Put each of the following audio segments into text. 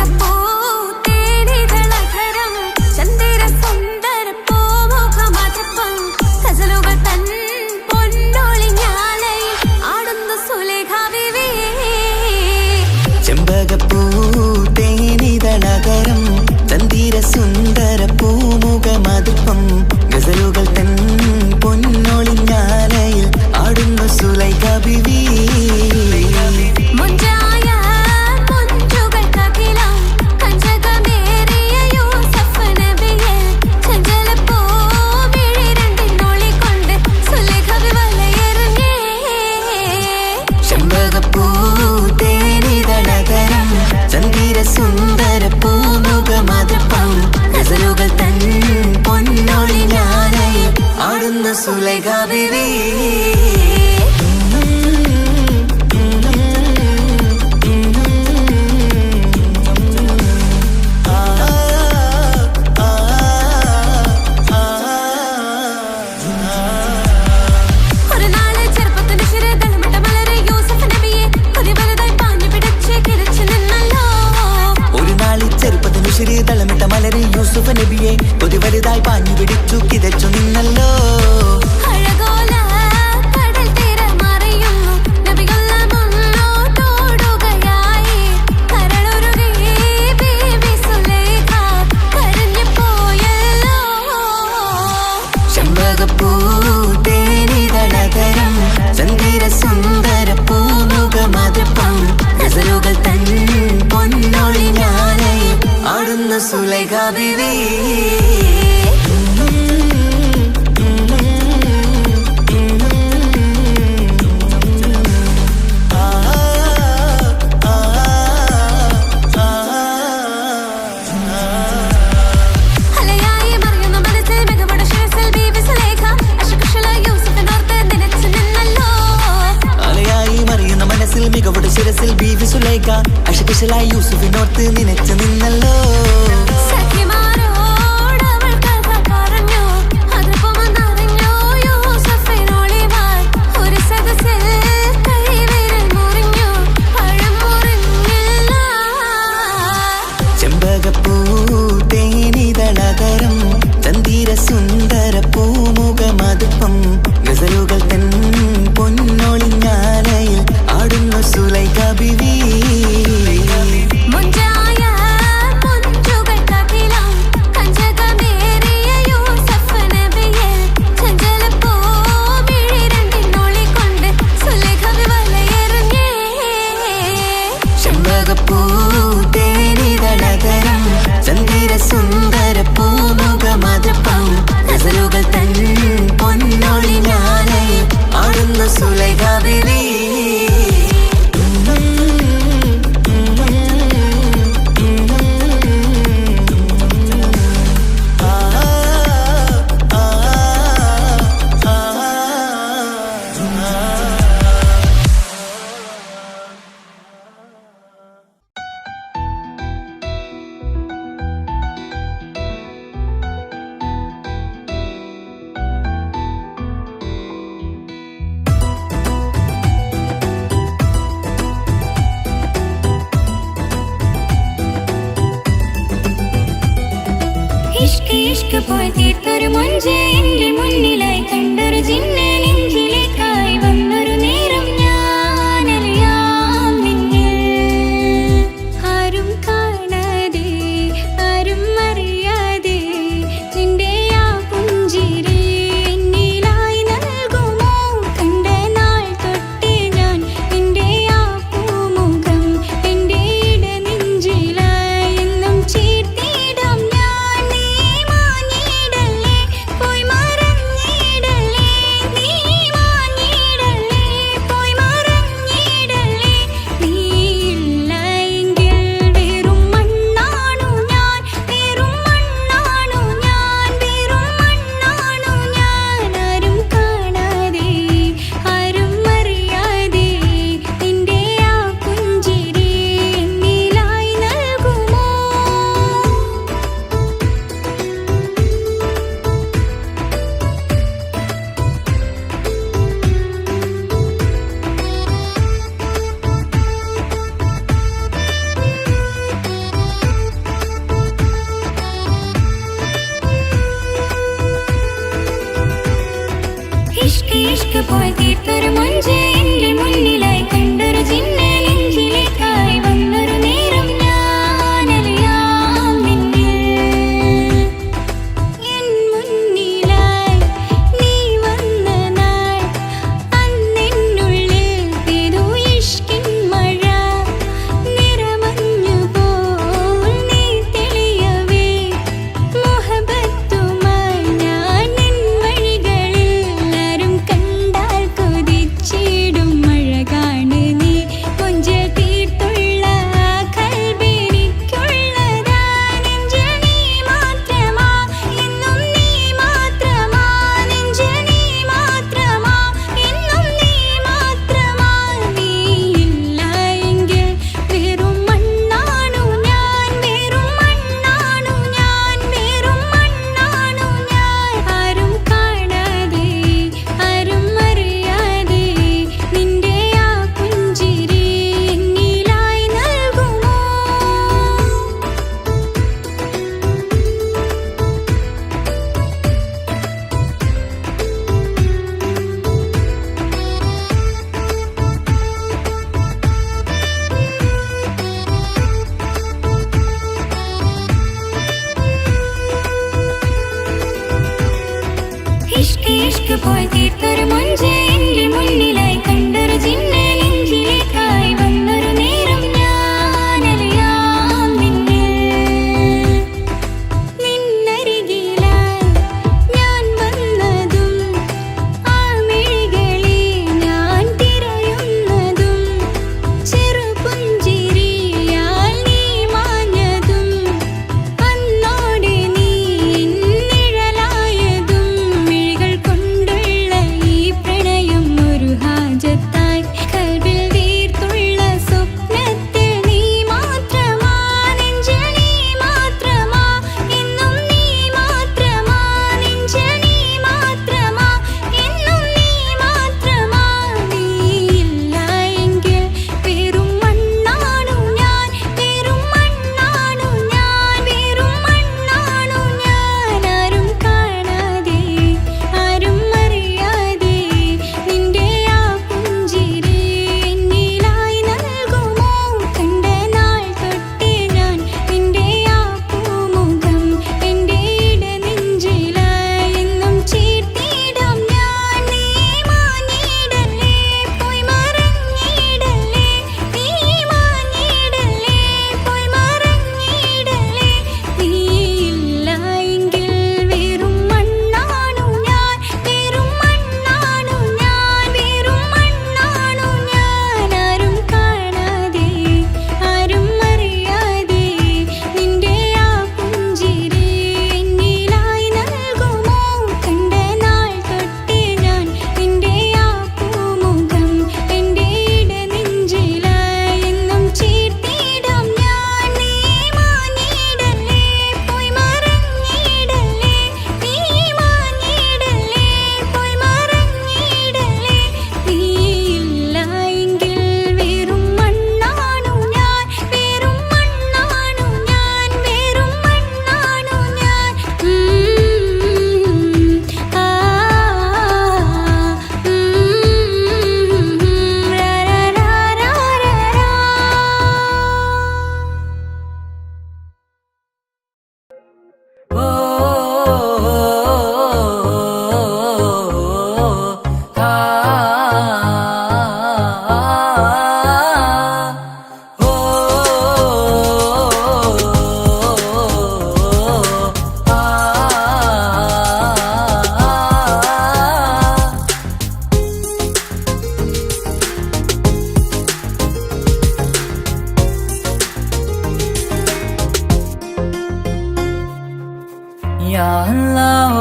നീ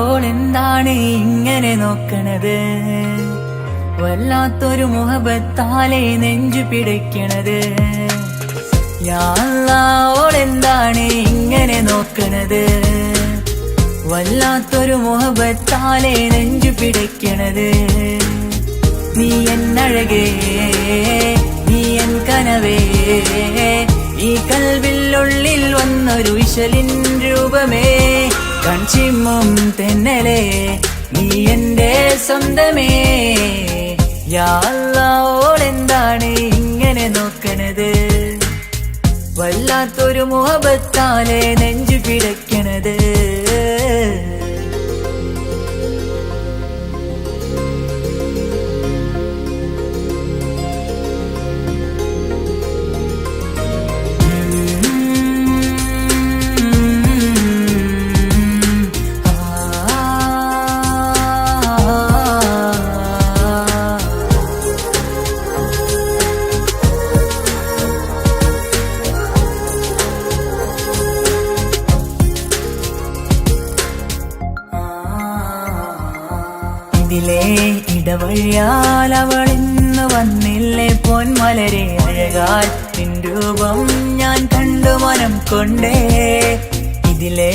ഓളെന്താണ് ഇങ്ങനെ നോക്കണത്? വല്ലാത്തൊരു മുഹബത്താലെ നെഞ്ചു പിടയ്ക്കണത്. ഓളെന്താണ് ഇങ്ങനെ നോക്കണത്? വല്ലാത്തൊരു മുഹബത്താലെ നെഞ്ചു പിടയ്ക്കണത്. നീ എന്നഴകേ, നീ എൻ കനവേ, ഈ കൽവിനുള്ളിൽ വന്നൊരു വിശലിൻ രൂപമേ, കൺചിമ്മും തെന്നലേ, നീ എന്റെ സ്വന്തമേ. യാ അല്ലാഹ്, ഓളെന്താണ് ഇങ്ങനെ നോക്കണത്? വല്ലാത്തൊരു മുഹബത്താലെ നെഞ്ചു പിടയ്ക്കണത്. ഇതിലെ ഇടവഴിയാൽ അവളിന്ന് വന്നില്ലേ പൊന്മലരെ, അഴകാൽ നിൻ രൂപം ഞാൻ കണ്ടു മനം കൊണ്ടേ. ഇതിലെ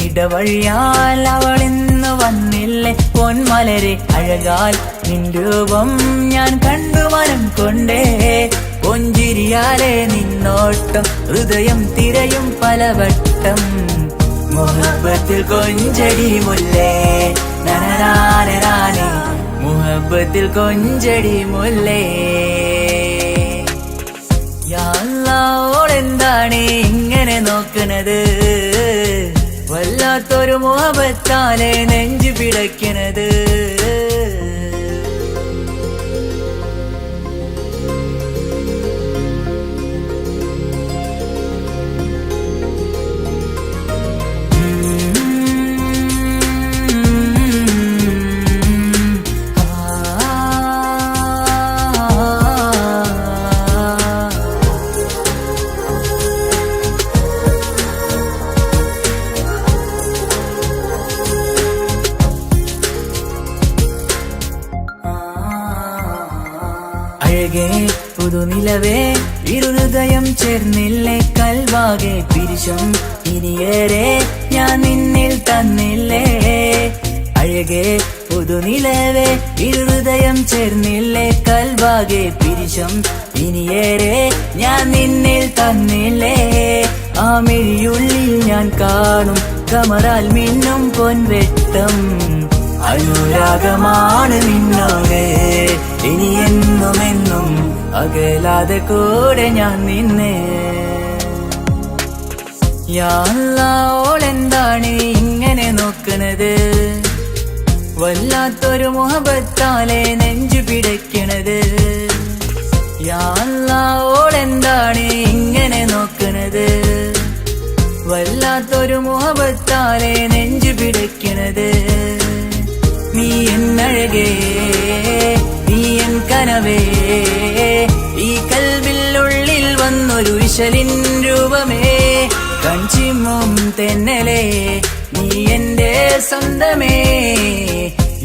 ഇടവഴിയാൽ അവളിന്ന് വന്നില്ലേ പൊന്മലരെ, അഴകാൽ നിൻ രൂപം ഞാൻ കണ്ടു മനം കൊണ്ടേ. പൊഞ്ചിരിയാലെ നിന്നോട്ടം ഹൃദയം തിരയും പലവട്ടം, മുഹബത്തിൽ കൊഞ്ചടി മുല്ലേ നനനാനേ, മുഹബത്തിൽ കൊഞ്ചടി മുല്ലേ. യാ അല്ലാഹ്, ഓളെന്താണ് ഇങ്ങനെ നോക്കണത്? വല്ലാത്തൊരു മുഹബത്താലെ നെഞ്ചു പിടയ്ക്കണത്. പുതുനിലവേ ഇരുഹൃദയം ചേർന്നില്ലേ കൽവാകെ പിരിശം ഇനിയേറെ ഞാൻ നിന്നിൽ തന്നില്ലേ അഴകേ പുതുനിലവേ ഇരുഹൃദയം ചേർന്നില്ലേ കൽവാകെ പിരിശം ഇനിയേറെ ഞാൻ നിന്നിൽ തന്നില്ലേ ആ മിഴിയുള്ളിൽ ഞാൻ കാണും കമറാൽ മിന്നും പൊൻവെട്ടം അനുരാഗമാണ് നിന്നോട് ഇനി എന്നുമെന്നും അകലാതെ കൂടെ ഞാൻ നിന്നെ യാ അല്ലാഹ് ഓളെന്താണ് ഇങ്ങനെ നോക്കണത് വല്ലാത്തൊരു മുഹബത്താലെ നെഞ്ചു പിടയ്ക്കണത് യാ അല്ലാഹ് ഓളെന്താണ് ഇങ്ങനെ നോക്കണത് വല്ലാത്തൊരു മുഹബത്താലെ നെഞ്ചു പിടയ്ക്കണത് നീ എന്നഴകേ നീ എൻ കനവേ ഈ കൽവിനുള്ളിൽ വന്നൊരു വിശലിൻ രൂപമേ കഞ്ചിമ്മും തെന്നലേ നീ എന്റെ സ്വന്തമേ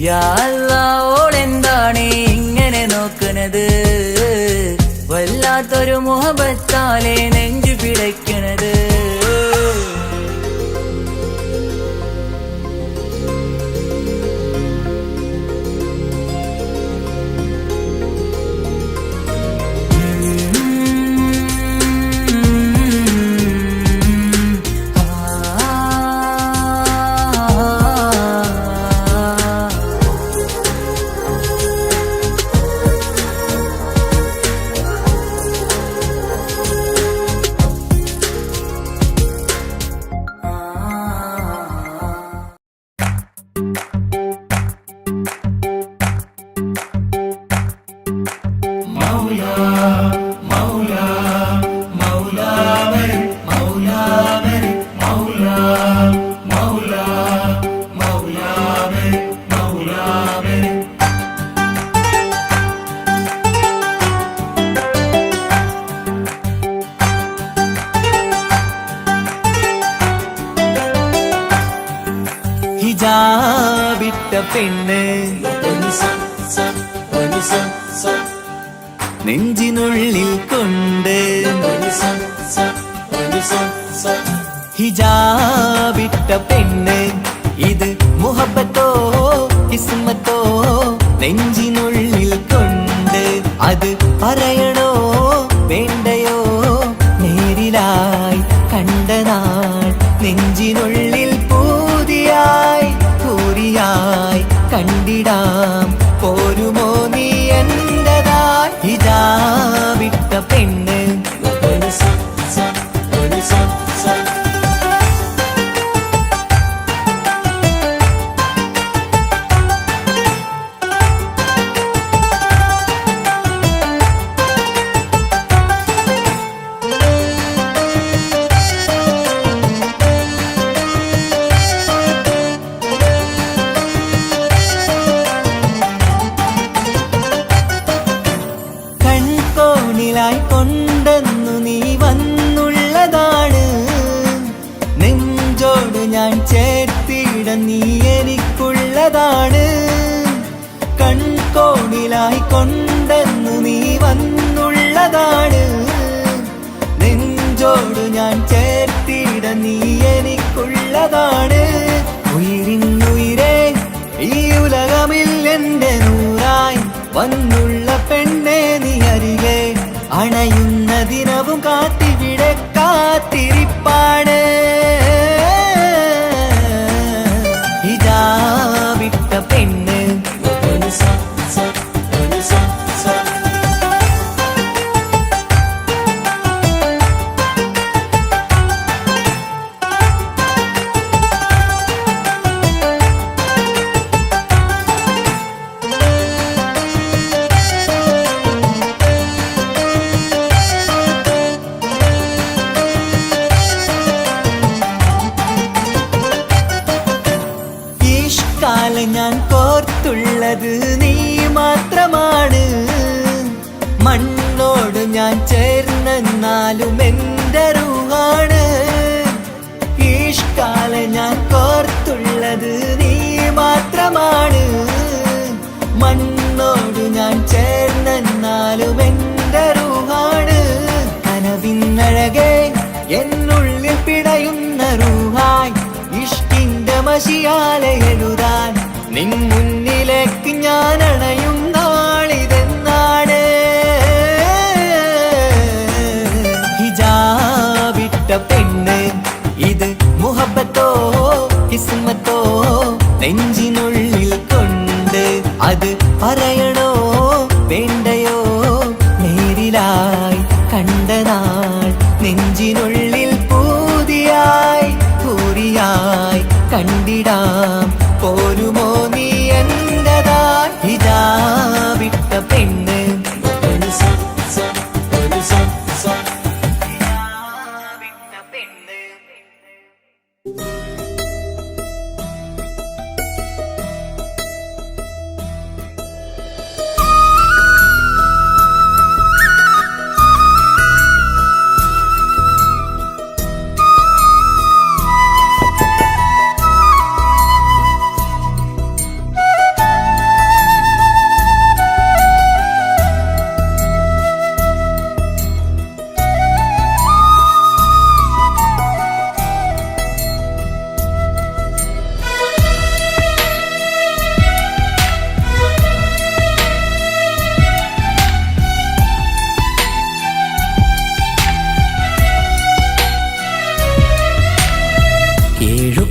യാ അല്ലാഹ് ഓളെന്താണ് ഇങ്ങനെ നോക്കണത് വല്ലാത്തൊരു മുഹബത്താലെ നെഞ്ചു പിടയ്ക്കണത് ഹിജാബിട്ട പെണ്ണ് നെഞ്ചിനുള്ളിൽ കൊണ്ട് ഹിജാബിട്ട പെണ്ണ് ഇത് മുഹബത്തോ കിസ്മത്തോ നെഞ്ചിനുള്ളിൽ കൊണ്ട് അത് പറയണോ വേണ്ടയോ നേരിലായി കണ്ട നാൾ നെഞ്ചിനുള്ളിൽ പൂതിയായി പൂരിയായി കണ്ടിടാം പോരുമോ നീ എന്റതായി ഹിജാബിട്ട പെണ്ണ് കൊണ്ടെന്നു നീ വന്നുള്ളതാണ് നെഞ്ചോട് ഞാൻ ചേർത്തിട നീ എനിക്കുള്ളതാണ് കൺകോണിലായി കൊണ്ടെന്നു നീ വന്നുള്ളതാണ് നെഞ്ചോട് ഞാൻ ചേർത്തിട നീ എനിക്കുള്ളതാണ് ഉയിരിന്നുയിരേ ഈ ഉലകമിൽ എന്റെ നൂറായി വന്നുള്ള പെണ്ണെ നീ അരികെ അണയുന്ന ദിനവും കാത്തിവിടെ കാത്തിരിപ്പാണ് ഹിജാബിട്ട പെണ്ണ് എഴുതാൻ നിൻ മുന്നിലേക്ക് ഞാൻ അണയും നാളിതെന്നാണ്. ഹിജാബിട്ട പെണ്ണ് ഇത് മുഹബത്തോ കിസ്മത്തോ നെഞ്ചിനുള്ളിൽ കൊണ്ട് അത് പറയണോ വേണ്ടയോ നേരിലായി കണ്ട നാൾ നെഞ്ചിനുള്ളിൽ പൂതിയായി പൂരിയായി കണ്ടിടാം പോരുമോ നീ എന്റതായി. ഹിജാബിട്ട പെണ്ണ്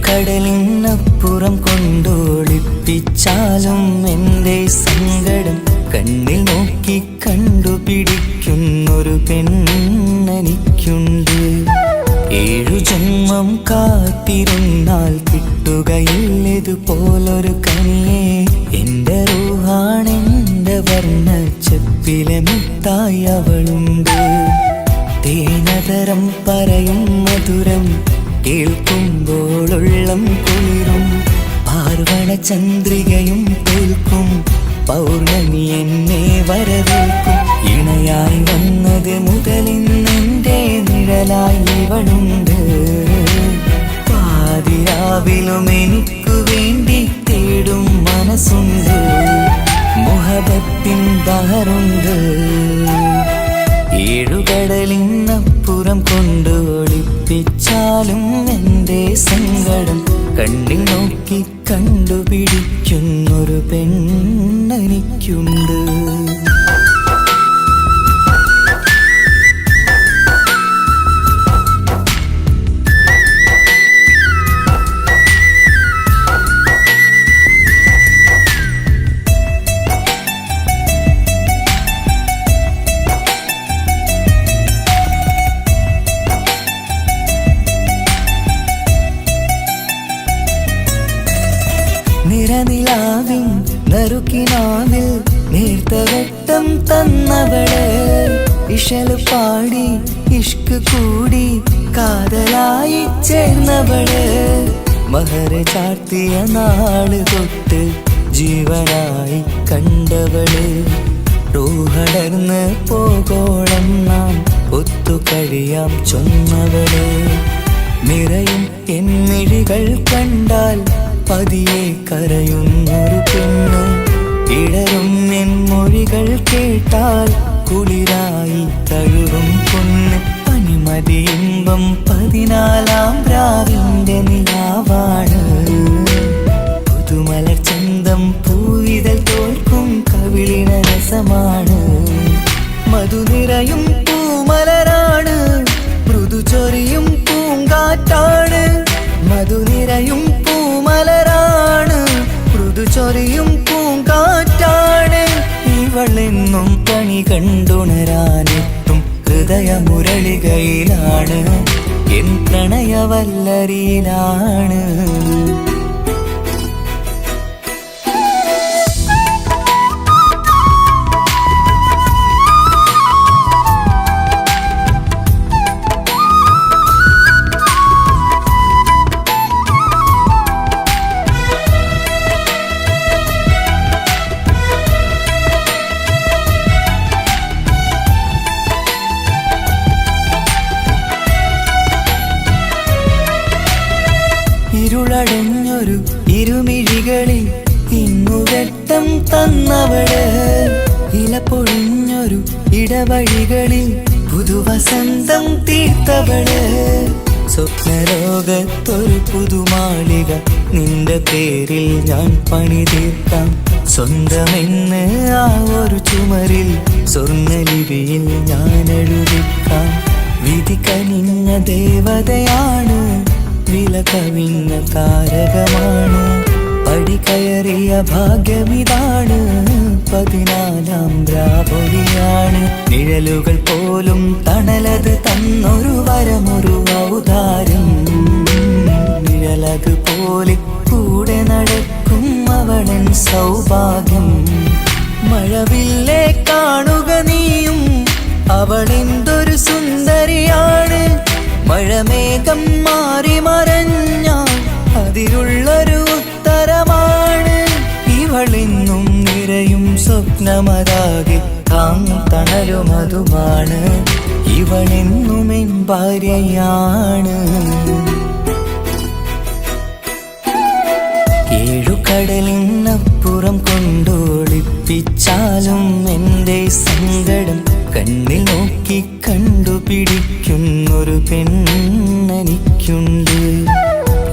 കടലിനപ്പുറം കൊണ്ടോളിപ്പിച്ചാലും എൻ്റെ സങ്കടം കണ്ണിൽ നോക്കി കണ്ടുപിടിക്കുന്നൊരു പെണ്ണെനിക്കുണ്ട്. 7 ജന്മം കാത്തിരുന്നാൽ കിട്ടുകയില്ലതുപോലൊരു കനിയെ. എൻ്റെ റൂഹാണെൻ്റെ വർണ്ണച്ചെപ്പിലെ മുത്തായി അവളുണ്ട്. തേനതരം പറയും മധുരം കേൾക്കുമ്പോളുള്ളം കുളിരും. പാർവണ ചന്ദ്രികയും തോൽക്കും പൗർണമി എന്നെ വരവേൽക്കും. ഇണയായി വന്നത് മുതലിന്നെൻ്റെ നിഴലായി ഇവളുണ്ട്. പാതിരാവിലും എനിക്കു വേണ്ടി തേടും മനസ്സുണ്ട്. മുഹബത്തിൻ ബഹറുണ്ട്. 7 കടലിനപ്പുറം കൊണ്ട് ഒളിപ്പിച്ചാലും എൻ്റെ സങ്കടം കണ്ണിൽ നോക്കി കണ്ടുപിടിക്കുന്നൊരു പെണ്ണെനിക്കുണ്ട്. നിറനിലാവിൻ നറുക്കിനാവിൽ നേർത്ത വെട്ടം തന്നവള്. ഇശല് പാടി ഇഷ്ക് കൂടി കാതലായി ചേർന്നവള്. മഹർ ചാർത്തിയ നാള് തൊട്ട് ജീവനായി കണ്ടവള്. റൂഹടർന്ന് പോകോളം നാം ഒത്തു കഴിയാം ചൊന്നവള്. നിറയും എന്നിഴികൾ കണ്ടാൽ പതിയെ കരയുന്നൊരു പെണ്ണ്. ഇടറും എൻ മൊഴികൾ കേട്ടാൽ കുളിരായി തഴുകും പൊന്ന്. പനിമതി ഇമ്പം 14-ാം രാവിന്റെ നിലാവാണ്. പുതുമലർ ചന്തം പൂവിതൽ തോൽക്കും കവിളിന രസമാണ്. മധുനിറയും പൂമലരാണ്. മൃദു ചൊരിയും പൂങ്കാറ്റാണ്. മധുനിറയും പൂമലരാണ്. മൃദു ചൊരിയും പൂങ്കാറ്റാണ്. ഇവളെന്നും കണി കണ്ടുണരാനെത്തും ഹൃദയമുരളികയിലാണ്. എൻ പ്രണയവല്ലരിയിലാണ്. ഇരുളടഞ്ഞൊരു ഇരുമിഴികളിൽ ഇന്നുവെട്ടം തന്നവള്. ഇലപ്പൊഴിഞ്ഞൊരു ഇടവഴികളിൽ പുതുവസന്തം തീർത്തവള്. സ്വപ്നലോകത്തൊരു പുതുമാളിക നിന്റെ പേരിൽ ഞാൻ പണി തീർക്കാം. സ്വന്തമെന്ന് ആ ഒരു ചുമരിൽ സ്വർണ്ണലിപിയിൽ ഞാൻ എഴുതിക്കാം. വിധി കനിഞ്ഞ ദേവതയാണ്, വില കവിഞ്ഞ താരകമാണ്. പടി കയറിയ ഭാഗ്യമിതാണ്, 14ാം രാപൊലിയാണ്. നിഴലുകൾ പോലും തണലത് തന്നൊരു വരമൊരു ഔദാര്യം. നിഴലത് പോലെ കൂടെ നടക്കും അവളൻ സൗഭാഗ്യം. മഴവില്ലേ കാണുക നീയും, അവളെന്തൊരു സുന്ദരിയാണ്. മഴമേഘം മാറി മറഞ്ഞാൽ അതിലുള്ളൊരു ഉത്തരമാണ്. ഇവളെന്നും നിറയും സ്വപ്നമതാകെ തണലുമതുമാണ്. ഇവളെന്നും എൻ ഭാര്യയാണ്. ഏഴുകടലിനപ്പുറം കൊണ്ടോളിപ്പിച്ചാലും എൻ്റെ സങ്കടം കണ്ണിൽ നോക്കി കണ്ടുപിടിക്കുന്നൊരു പെണ്ണെനിക്കുണ്ട്.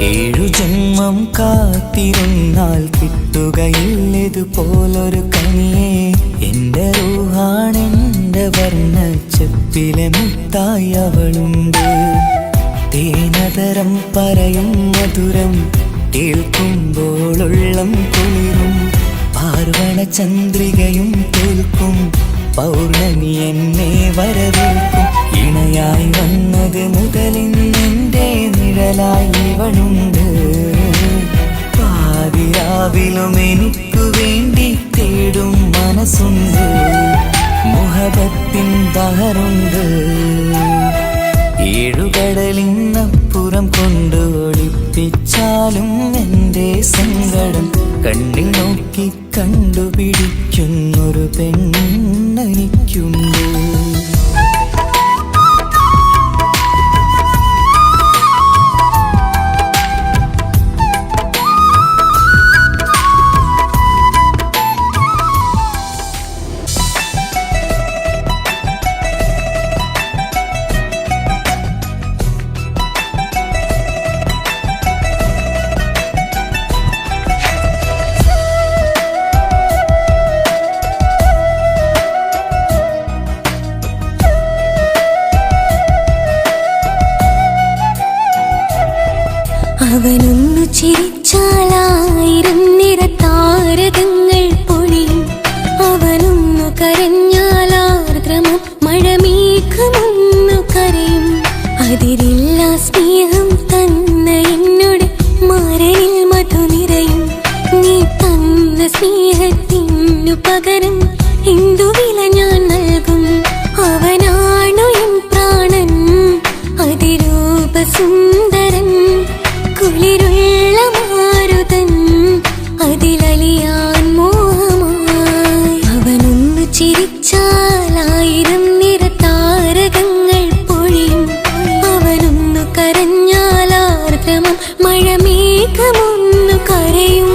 7 ജന്മം കാത്തിരുന്നാൽ കിട്ടുകയില്ലതുപോലൊരു കനിയെ. എൻ്റെ റൂഹാണെൻ്റെ വർണ്ണച്ചെപ്പിലെ മുത്തായി അവളുണ്ട്. തേനതരം പറയും മധുരം കേൾക്കുമ്പോളുള്ളം കുളിരും. പാർവണ ചന്ദ്രികയും തോൽക്കും, പൗർണമി എന്നെ വരവേൽക്കും. ഇണയായി വന്നത് മുതലിന്നെൻ്റെ നിഴലായി ഇവളുണ്ട്. പാതിരാവിലും എനിക്കു വേണ്ടി തേടും മനസ്സുണ്ട്. മുഹബത്തിൻ ബഹറുണ്ട്. 7 കടലിനപ്പുറം കൊണ്ട് ഒളിപ്പിച്ചാലും എൻ്റെ സങ്കടം കണ്ണിൽ നോക്കി കണ്ടുപിടിക്കുന്നൊരു പെണ്ണെനിക്കുണ്ട്. അവനൊന്നു ചിരിച്ചാലായിരം നിറതാരകങ്ങൾ പൊഴിയും. അവനൊന്നു കരഞ്ഞാലാർദ്രമം മഴമേഘമൊന്നു കരയും. അതിരില്ല സ്നേഹം തന്ന എന്നോട് മരണിൽ മധു നിറയും. നീ തന്ന സ്നേഹത്തിനു പകരം എന്തു വില ഞാൻ നൽകും. അവനാണു എൻ പ്രാണൻ, അതിരൂപസുന്ദരൻ, കുളിരുള്ള മാരുതൻ, അതിലലിയാൻ മോഹമായി. അവനൊന്നു ചിരിച്ചാലായിരം നിറതാരകങ്ങൾ പൊഴിയും. അവനൊന്നു കരഞ്ഞാലാർദ്രമം മഴമേഘമൊന്നു കരയും.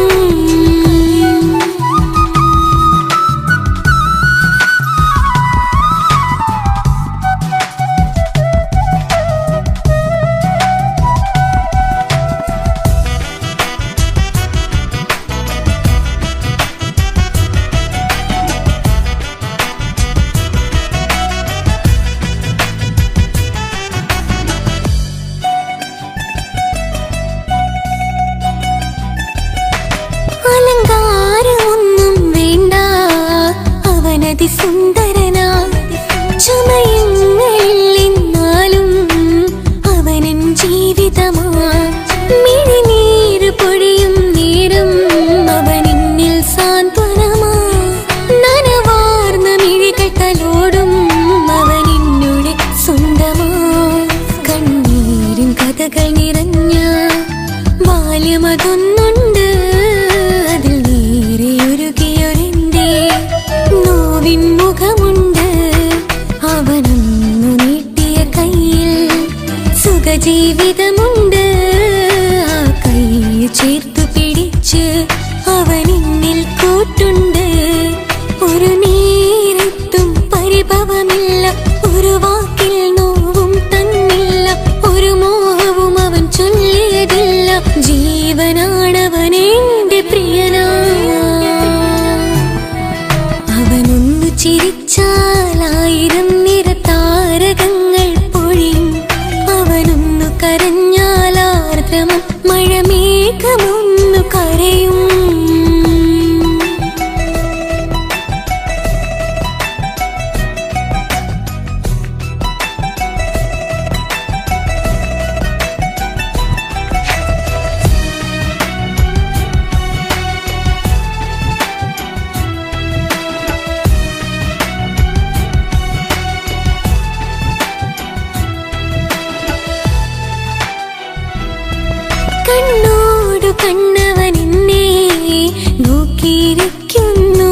അലങ്കാരമൊന്നും വേണ്ട, അവനതി സുന്ദരനാ. ചമയങ്ങളിൽ എന്നാലും അവനൻ ജീവിതമാ. മിഴിനീര് പൊഴിയും നേരം അവനിന്നിൽ സാന്ത്വനമാ. നനവാർന്ന മിഴികൾ തലോടും അവനിന്നോട് സ്വന്തമാ. കണ്ണീരും കഥകൾ നിറഞ്ഞ ബാല്യമതൊന്നുണ്ട്. അതിൽ നീരെയൊരുകിയൊരെന്റെ നോവിൻ മുഖമുണ്ട്. അവനൊന്നു നീട്ടിയ കയ്യിൽ സുഖജീവിതമുണ്ട്. ആ കൈ ചേർത്തു പിടിച്ച് അവനിന്നിൽ കൂട്ടുണ്ട്. ഒരു നേരത്തും പരിഭവമില്ല, ഒരു വാക്കിൽ നോവും തന്നില്ല, ഒരു മോഹവും കരഞ്ഞാലാർദ്രമം മഴമേഘമൊന്നു കരയും. കണ്ണോടു കണ്ണവനെന്നെ നോക്കിയിരിക്കുന്നു,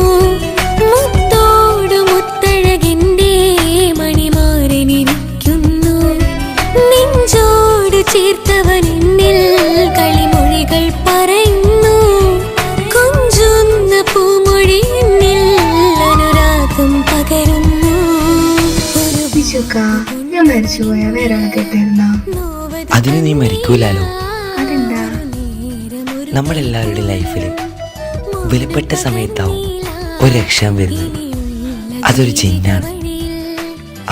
മുത്തോടു മുത്തഴകെന്റെ മണിമാരനിരിക്കുന്നു. നെഞ്ചോടു ചേർത്തവനെന്നിൽ കളിമൊഴികൾ പറയുന്നു, കൊഞ്ചുന്ന പൂമൊഴി എന്നിൽ അനുരാഗം പകരുന്നു. ഞാൻ മരിച്ചുപോയ വേറെ കേട്ടിരുന്ന അതിന് നീ മരിക്കൂലാലോ. അതെന്താ? നമ്മളെല്ലാവരുടെ ലൈഫിൽ വിലപ്പെട്ട സമയത്താവും ഒരു രക്ഷാൻ വരുന്നത്. അതൊരു ജിന്നാണ്.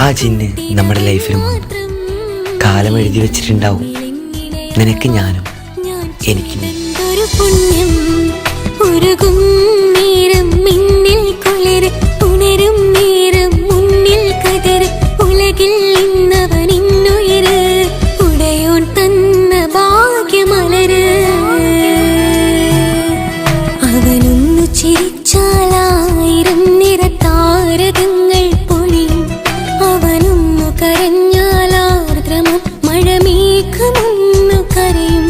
ആ ജിന്ന് നമ്മുടെ ലൈഫിൽ വന്നു കാലം എഴുതി വെച്ചിട്ടുണ്ടാവും. നിനക്ക് ഞാനും എനിക്ക് നീ. പുണ്യം ഉരുകും നേരം മിന്നിൽ കുളിര് ഉണരും നേരം മുന്നിൽ കതിര് ഉലകിൽ ഇന്നവൻ ഇന്നുയര് ഉടയോൻ തന്ന ഭാഗ്യമലര്. അവനൊന്നു ചിരിച്ചാലായിരം നിറതാരകങ്ങൾ പൊഴിയും, അവനൊന്നു കരഞ്ഞാലാർദ്രമം മഴമേഘമൊന്നു കരയും.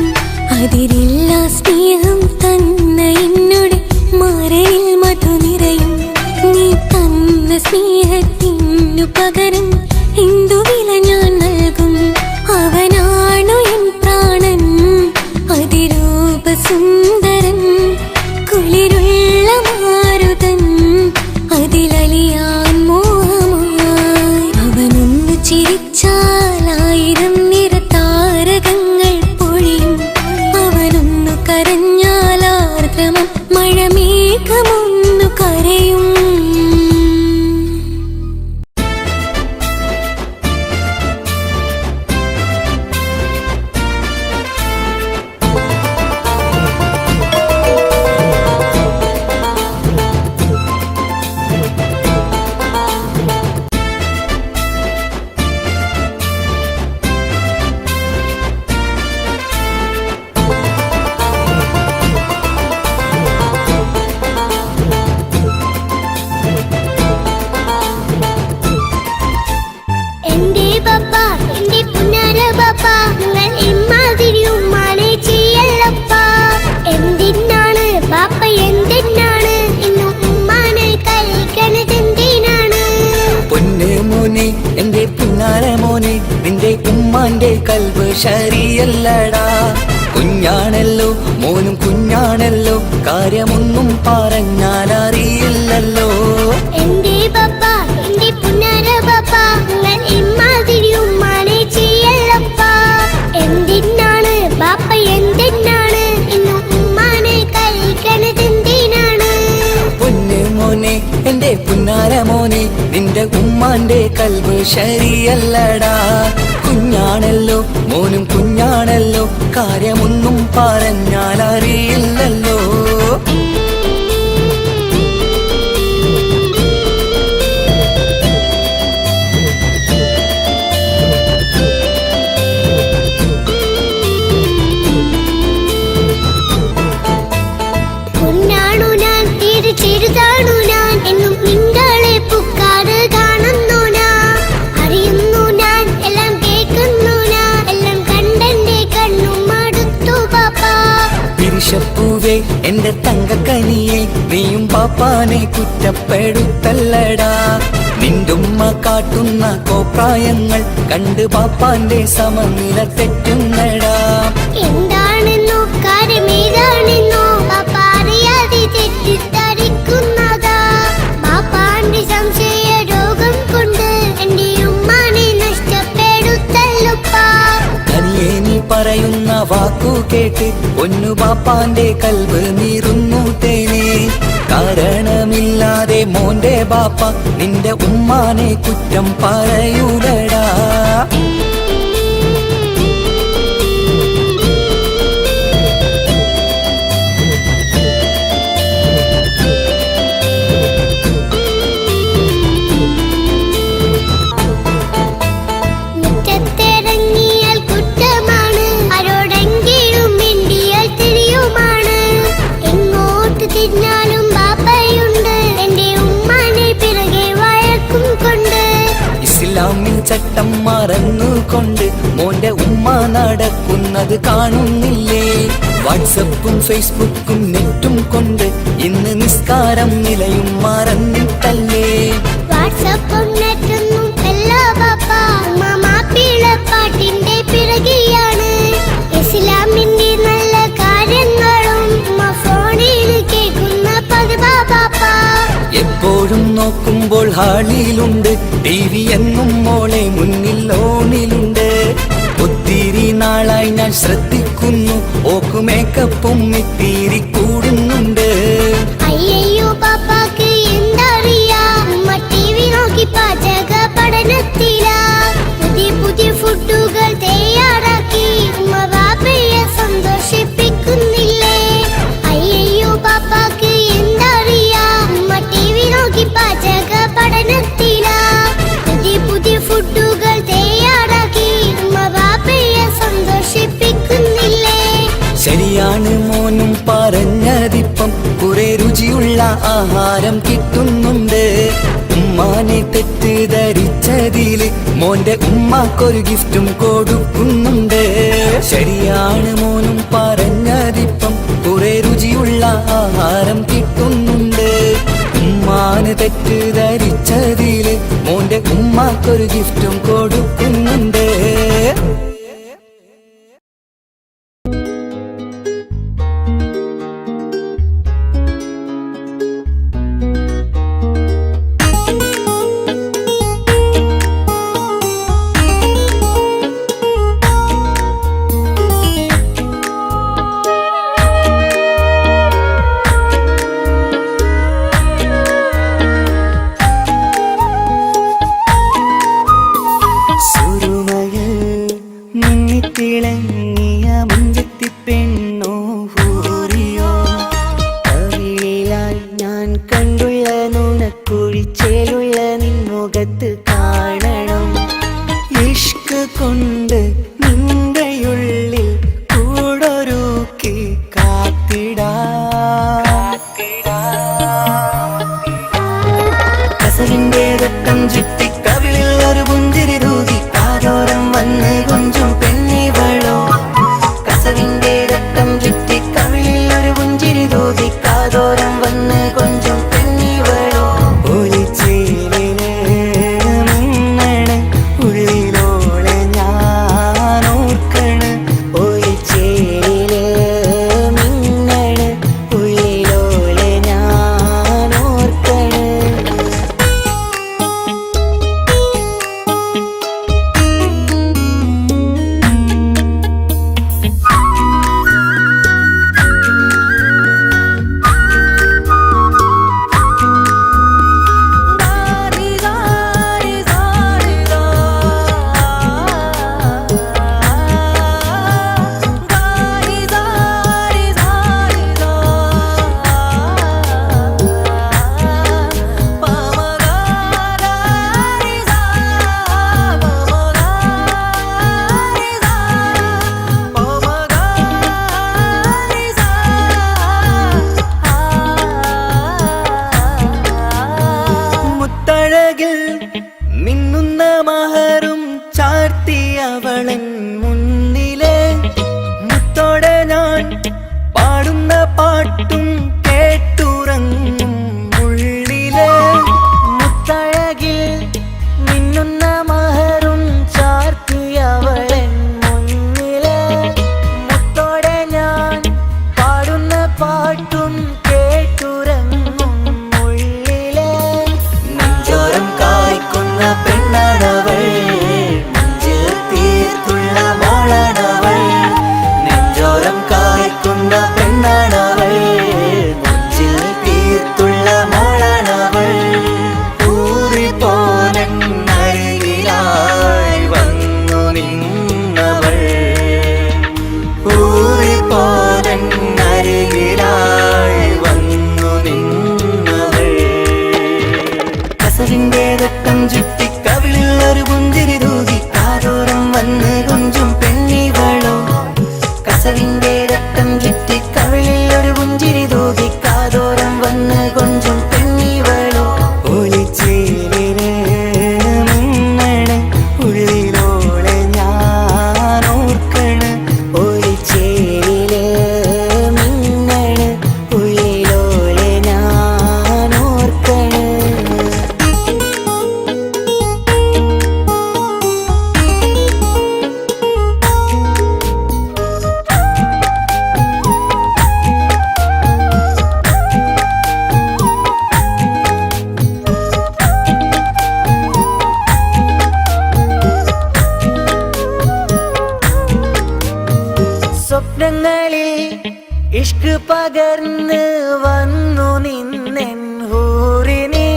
അതിരില്ല സ്നേഹം തന്ന എന്നോട് മരയിൽ മധു നിറയും. നീ തന്ന സ്നേഹത്തിനു പകരം എന്തു വില ഞാൻ നൽകും. അവനാണു എൻ പ്രാണൻ അതിരൂപസുന്ദരൻ, കുളിരുള്ള മാരുതൻ അതിലലിയാൻ മോഹമായി. അവനൊന്നു ചിരിച്ചാലായിരം നിറതാരകങ്ങൾ പൊഴിയും, അവനൊന്നു കരഞ്ഞാലാർദ്രമം മഴമേഘമൊന്നു കരയും. എന്റെ പപ്പ, എന്റെ പുന്നാര പപ്പ, നിങ്ങൾ ഇമ്മാതിരി ഉമ്മാനെ ചെയ്യല്ലപ്പ. എന്തിനാണ് പാപ്പ, എന്തിനാണ് ഇന്നും ഉമ്മാനെ കഴിക്കണതെന്തിനാണ്? പൊന്നു മോനെ എന്റെ പുന്നാര മോനെ, നിന്റെ ഉമ്മാന്റെ കൽബ് ശരിയല്ലടാ. കുഞ്ഞാണല്ലോ മോനും കുഞ്ഞാണല്ലോ, കാര്യമൊന്നും പറഞ്ഞാൽ അറിയില്ലല്ലോ. എന്റെ പപ്പ, എന്റെ പുന്നാര പപ്പ, നിങ്ങൾ ഇമ്മാതിരി ഉമ്മാനെ ചെയ്യല്ലപ്പ. എന്തിനാണ് പാപ്പ, എന്തിനാണ് ഇന്നും ഉമ്മാനെ കഴിക്കണതെന്തിനാണ്? പൊന്നു മോനെ എന്റെ പുന്നാര മോനെ, നിന്റെ ഉമ്മാന്റെ കൽബ് ശരിയല്ലടാ. കുഞ്ഞാണല്ലോ മോനും കുഞ്ഞാണല്ലോ, കാര്യമൊന്നും പറഞ്ഞാൽ അറിയില്ലല്ലോ. പൊന്നാണു ഞാൻ, തീരെ ചെറുതാണു ഞാൻ, എന്നും നിങ്ങളെ പുക്കാറ് കാണുന്നു ഞാൻ. അറിയുന്നു ഞാൻ, എല്ലാം കേൾക്കുന്നു ഞാൻ, എല്ലാം കണ്ടെന്റെ കണ്ണും മടുത്തു പാപ്പ. പിരിശപ്പൂവേ എന്റെ തങ്കക്കനിയെ, നീയും പാപ്പാനെ കുറ്റപ്പെടുത്തല്ലടാ. നിന്റുമ്മ കാട്ടുന്ന കോപ്രായങ്ങൾ കണ്ട് പാപ്പാന്റെ സമനില തെറ്റുന്നടാ. എന്താണെന്നോ കാര്യമേതാണെന്നോ പാപ്പ അറിയാതെ തെറ്റിദ്ധരിക്കുന്നതാ. പാപ്പാന്റെ സംശയ രോഗം കൊണ്ട് എന്റെ ഉമ്മാനെ നഷ്ടപ്പെടുത്തല്ലുപ്പാ. കനിയെ നീ പറയുന്ന വാക്കു കേട്ട് പൊന്നു പാപ്പാന്റെ കൽബ് നീറുന്നു തേനെ. കാരണമില്ലാതെ മോന്റെ ബാപ്പ നിന്റെ ഉമ്മാനെ കുറ്റം പറയൂലടാ. നോട്ടം മറന്നുകൊണ്ട് മോന്റെ ഉമ്മ നടക്കുന്നത് കാണുന്നില്ലേ? വാട്സപ്പും ഫേസ്ബുക്കും നെറ്റും കൊണ്ട് ഇന്ന് നിസ്കാരം നിലയും മറന്നിട്ടല്ലേ? വാട്സപ്പും നെറ്റൊന്നും അല്ല പാപ്പ, മാപ്പിളപ്പാട്ടിന്റെ പിറകെയാണ്. ഇസ്ലാമിന്റെ നല്ല കാര്യങ്ങളും ഫോണിൽ കേൾക്കുന്ന പതിവാ പാപ്പ. എപ്പോഴും നോക്കുമ്പോൾ ഹാളിലുണ്ട് TV എന്നും മോളെ മുന്നിൽ ഓണിലുണ്ട്. ഒത്തിരി നാളായി ഞാൻ ശ്രദ്ധിക്കുന്നു, ഓക്ക് മേക്കപ്പും ഇത്തിരി കൂടുന്നുണ്ട്. അയ്യോ പാപ്പാക്ക് എന്തറിയാ, TV നോക്കി പാചക പഠനത്തിലാ. പുതിയ പുതിയ ഫുഡുകൾ തയ്യാറാക്കി ബാപ്പയെ സന്തോഷിപ്പിക്കുന്നില്ലേ? അയ്യോ പാപ്പാക്ക് എന്തറിയാ, TV നോക്കി പാചക പഠനത്തിലാ. പുതിയ പുതിയ ഫുഡുകൾ തയ്യാറാക്കി ബാപ്പയെ സന്തോഷിപ്പിക്കുന്നില്ലേ? ശരിയാണ് മോനും പറഞ്ഞതിപ്പം, കുറെ രുചിയുള്ള ആഹാരം കിട്ടുന്നുണ്ട്. ഉമ്മാനെ തെറ്റിദ്ധരിച്ചതില് മോന്റെ ഉമ്മാക്കൊരു ഗിഫ്റ്റും കൊടുക്കുന്നുണ്ട്. ശരിയാണ് മോനും പറഞ്ഞതിപ്പം, കുറെ രുചിയുള്ള ആഹാരം കിട്ടുന്നുണ്ട്. ഉമ്മാനെ തെറ്റിദ്ധരിച്ചതില് മോന്റെ ഉമ്മാക്കൊരു ഗിഫ്റ്റും കൊടുക്കുന്നുണ്ട്. തിളങ്ങിയ മുഞ്ചത്തി പെണ്ണോ ഹൂറിയോ, കവിളിലായി ഞാൻ കണ്ടുള്ള നുണക്കുഴിച്ചേലുള്ള നിൻമുഖത്ത് കാണണം. ഇഷ്ക് കൊണ്ട് നിന്റെയുള്ളിൽ കൂടൊരുക്കി കാത്തിടാ. കസവിന്റെ രക്തം ചുറ്റി കവിളിൽ ഒരു പുഞ്ചിരി തൂകി കാതോരം വന്ന് കൊഞ്ചും പെണ്ണിവളോ. കസവിന്റെ രക്തം സ്വപ്നങ്ങളിൽ ഇഷ്ക് പകർന്ന് വന്നു നിന്നെൻ ഹൂറിനെ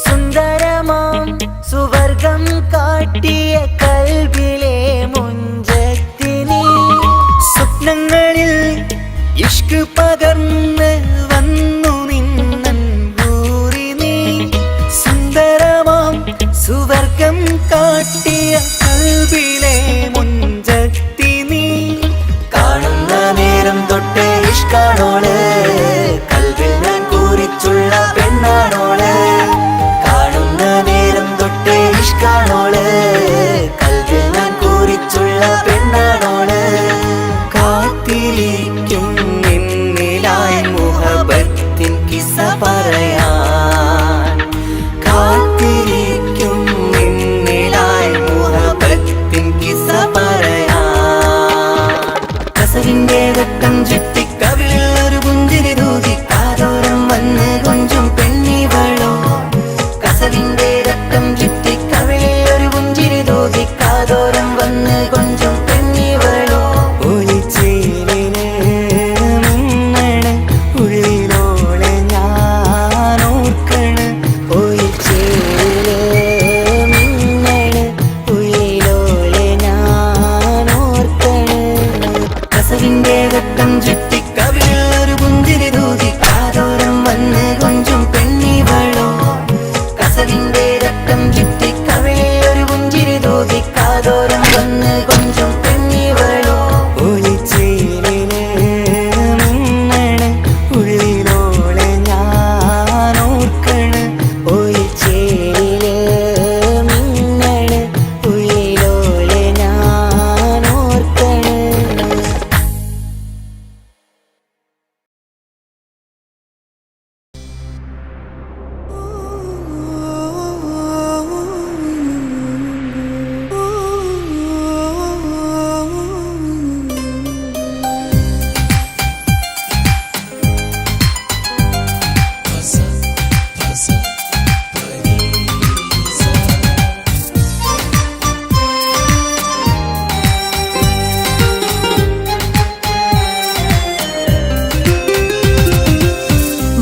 സുന്ദരമാം സുവർഗം കാട്ടിയ കൽബിലെ മുഞ്ചത്തിനെ സ്വപ്നങ്ങളിൽ ഇഷ്ക് പകർന്ന് വന്നു നിന്നെൻ ഹൂറിനെ സുന്ദരമാം സുവർഗം കാട്ടിയ കൽബിലെ മുഞ്ചത്തിനെ കാണുന്ന നേരം തൊട്ട് ഇഷ്കാണോള് കൽബിൽ ഞാൻ കുറിച്ചുള്ള പെണ്ണാണോള് കാണുന്ന നേരം തൊട്ട് ഇഷ്കാണോള് കൽബിൽ ഞാൻ കുറിച്ചുള്ള പെണ്ണാണോള് കാത്തിരിക്കും നിന്നിലായി മുഹബത്തിൻ കിസ്സ പറയാൻ കാത്തിരിക്കും നിന്നിലായി മുഹബത്തിൻ കിസ്സ പറയാൻ കസവിന്റെ വെട്ടം ചുറ്റി കവിളിൽ ഒരു പുഞ്ചിരി തൂകി കാതോരം വന്ന് കൊഞ്ചും പെണ്ണിവളോ കസവിന്റെ രക്തം ചുറ്റി കവിളിൽ ഒരു പുഞ്ചിരി തൂകി കാതോരം വന്ന് കൊഞ്ചും പെണ്ണിവളോ ഒളിച്ചേലിന് മിന്നണ് ഉള്ളിലോളെ ഞാൻ ഓർക്കണ് ഒളിച്ചേല് മിന്നണ് ഉള്ളിലോളെ ഞാൻ ഓർക്കണ് കസവിന്റെ വെട്ടം ചുറ്റി കവിളിൽ ഒരു പുഞ്ചിരി തൂകി കാതോരം വന്ന് കൊഞ്ചും പെണ്ണിവളോ കസവിന്റെ രക്തം ചുറ്റി കവിളിൽ ഒരു പുഞ്ചിരി തൂകി കാതോരം വന്ന് കൊഞ്ചും പെണ്ണിവളോ ഒളിച്ചേലിന് മിന്നണ് ഉള്ളിലോളെ ഞാൻ ഓർക്കണ് ഒളിച്ചേലില് മിന്നണ് ഉള്ളിലോളെ ഞാൻ ഓർക്കണ്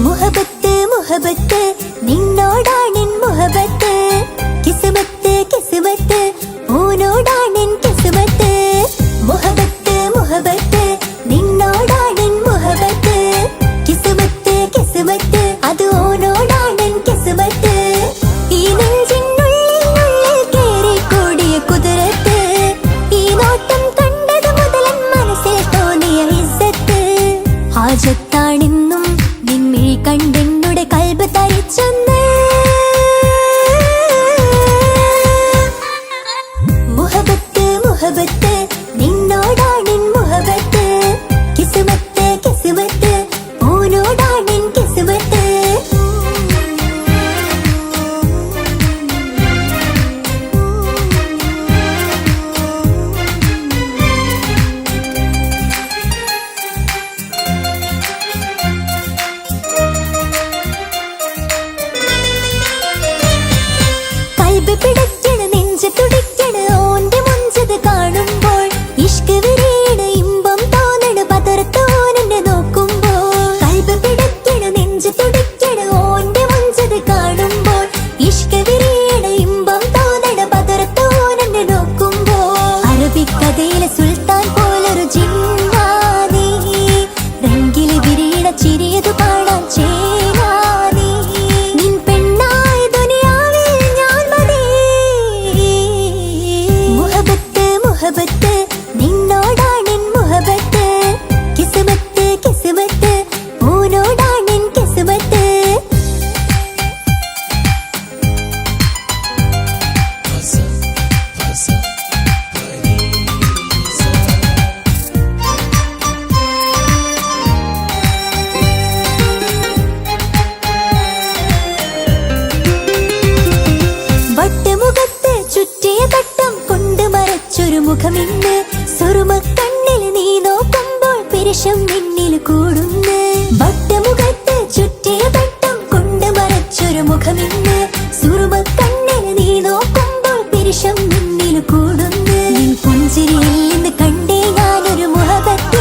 മുഹബത്ത് മുഹബത്ത് നിന്നോടാണെൻ മുഹബത്ത് കിസ്മത്ത് കിസ്മത്ത് ഓനോടാണെൻ കിസ്മത്ത് മുഹബത്ത് മുഹബത്ത് നിന്നോടാണെൻ മുഹബത്ത് കിസ്മത്ത് കിസ്മത്ത് അത് ഓനോടാണെൻ കിസ്മത്ത് ഈ നെഞ്ചിനുള്ളിൽ കേറി കൂടിയ കുതിരത്ത് ഈ നോട്ടം കണ്ടത് മുതലൻ മനസ്സിൽ തോന്നിയ ഇസ്സത്ത് ഹാജത്താണെന്നും നിൻമിഴി കണ്ടെന്നുടെ കൽബ് തരിച്ചെന്ന് മുഹബത്ത് മുഹബത്ത് നിന്നോടാണെൻ മുഹബത്ത് കിസ്മത്ത് കിസ്മത്ത് ഓനോടാണെൻ കിസ്മത്ത് കൽബ് പിടയ്ക്കണ് നെഞ്ച് തുടിക്കണ് ഓന്റെ മുഞ്ചത് കാണുമ്പോൾ ഇഷ്ക് വിരിയണ് ഇമ്പം തോന്നണ് പതർത്തോനെ നോക്കുമ്പോൾ കൽബ് പിടയ്ക്കണ് നെഞ്ച് തുടിക്കണ് ഓന്റെ മുഞ്ചത് കാണുമ്പോൾ ഇഷ്ക് വിരിയണ് ഇമ്പം തോന്നണ് പതർത്തോനെ നോക്കുമ്പോൾ അറബിക്കഥയിലെ സുൽത്താൻ പോലൊരു ജിന്നാനീ രംഗില് വിരിയണ ചിരിയതു കാണാൻ ചേരാനീ നിൻ പെണ്ണായ ദുനിയാവിൽ ഞാൻ മതി മുഹബത്ത് മുഹബത്ത് നിന്നോടാണെൻ മുഹബത്ത് കിസ്മത്ത് കിസ്മത്ത് ഓനോടാണെൻ കിസ്മത്ത് വട്ടമുഖത്ത് ചുറ്റിയ തട്ടം കൊണ്ട് മറച്ചൊരു മുഖമിന്ന് സുറുമ കണ്ണിൽ നീ നോക്കുമ്പോൾ പിരിശം നിന്നിൽ കൂടുന്നു വട്ടമുഖത്ത് ചുറ്റിയ തട്ടം കൊണ്ട് മറച്ചൊരു മുഖമിന്ന് സുറുമ കണ്ണിൽ നീ നോക്കുമ്പോൾ പിരിശം നിന്നിൽ കൂടുന്നു നിൻ പുഞ്ചിരിയിൽ നിന്ന് കണ്ടേ ഞാനൊരു മുഹബത്ത്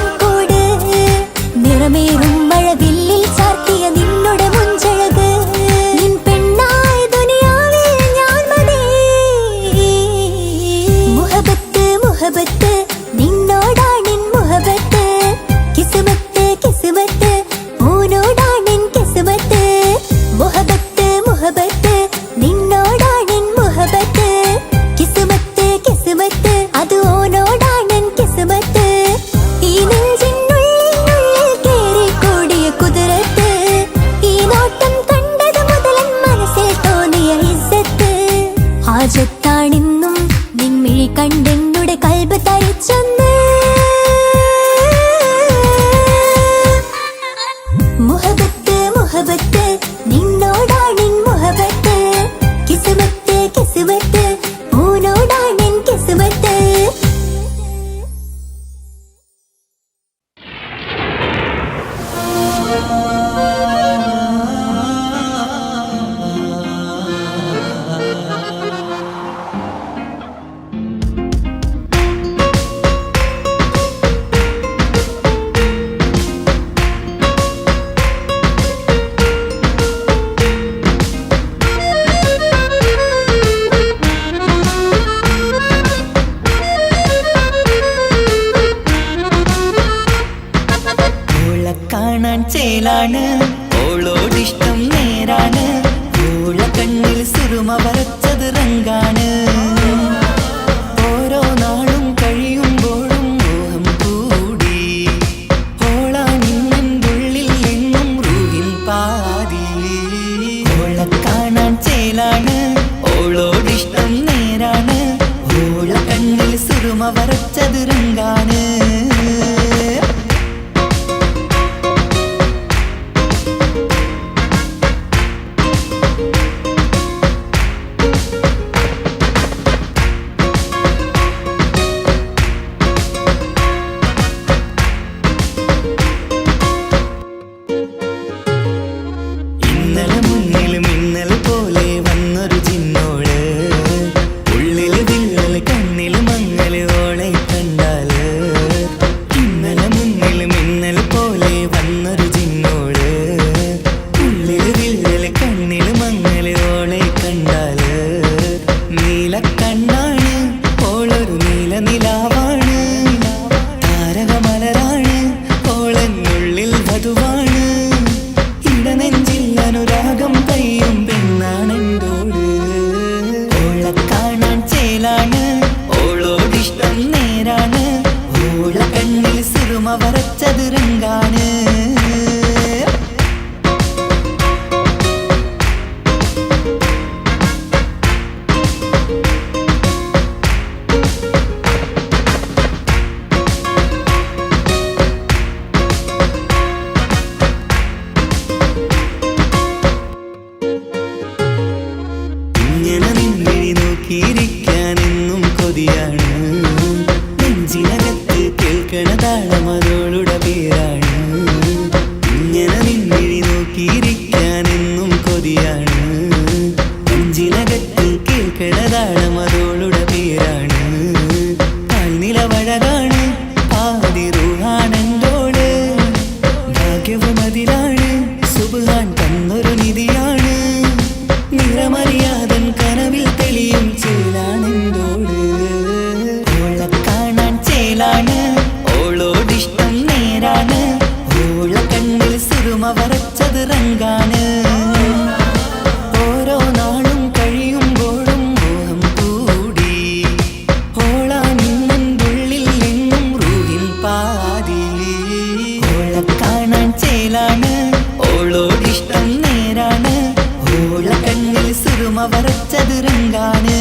ചേലാണ് ഓളോടിഷ്ടം നേരാണ് ഓള കണ്ണിൽ സുറുമ വരച്ചത് റങ്കാണ് ഓരോ നാളും കഴിയുമ്പോഴും മോഹം കൂടി ഓളാനിന്നുള്ളിൽ എന്നും റൂഹിൻ പാതി ഓള കാണാൻ ചേലാണ് ഓളോടിഷ്ടം നേരാണ് ഓള കണ്ണിൽ സുറുമ വരച്ചത് റങ്കാണ് നോക്കിയിരിക്കാനെന്നും കൊതിയാണ് നെഞ്ചിനകത്ത് കേൾക്കണ താളമതോളുടെ പേരാണ് ഇങ്ങനെ നിന്നിഴി നോക്കിയിരിക്കാനെന്നും കൊതിയാണ് നെഞ്ചിനകത്ത് കേൾക്കണ താളമതോളുടെ പേരാണ് കാൽനിലവഴകാണ് ആദിറുഹാനന്തോട് ഭാഗ്യവും അതിലാണ് സുബ്ഹാൻ തന്നൊരു നിധിയാണ് നിറമറിയാതൻ കനവിൽ തെളിയും ചേലാണെന്തോട് ഓള കാണാൻ ചേലാണ് ഓളോടിഷ്ടം നേരാണ് ഓള കണ്ണിൽ സുറുമ വരച്ചത് റങ്കാണ് ഓരോ നാളും കഴിയുമ്പോഴും മോഹം കൂടി ഓളാനിന്നുള്ളിൽ എന്നും റൂഹിൻ പാതി ഓള കാണാൻ ചേലാണ് ഓളോടിഷ്ടം നേരാണ് ഓള കണ്ണിൽ സുറുമ വരച്ചത് റങ്കാണ്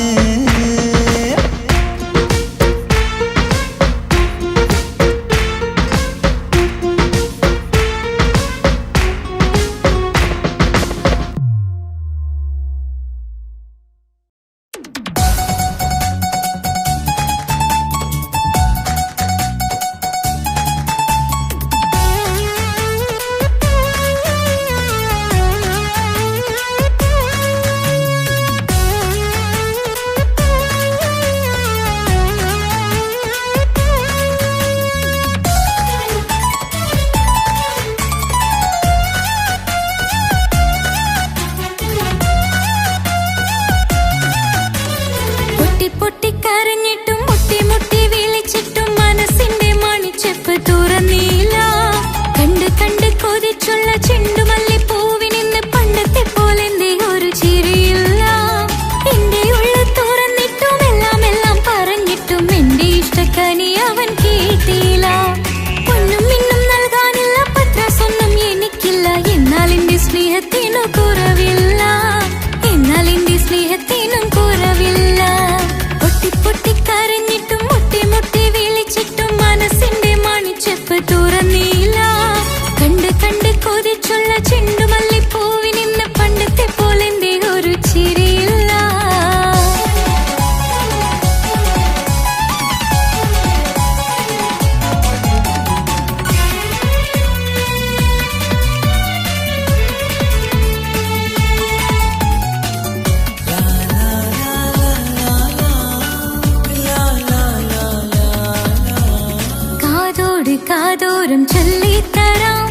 കാതോരം ചൊല്ലിത്തരാം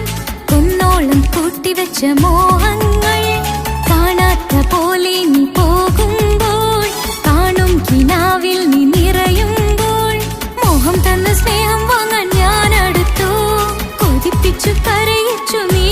കുന്നോളം കൂട്ടിവെച്ച മോഹങ്ങൾ കാണാത്ത പോലെ നീ പോകുമ്പോൾ കാണും കിനാവിൽ നീ നിറയുമ്പോൾ മോഹം തന്ന സ്നേഹം വാങ്ങാൻ ഞാൻ അടുത്തു കൊതിപ്പിച്ചു കരയിച്ചു നീ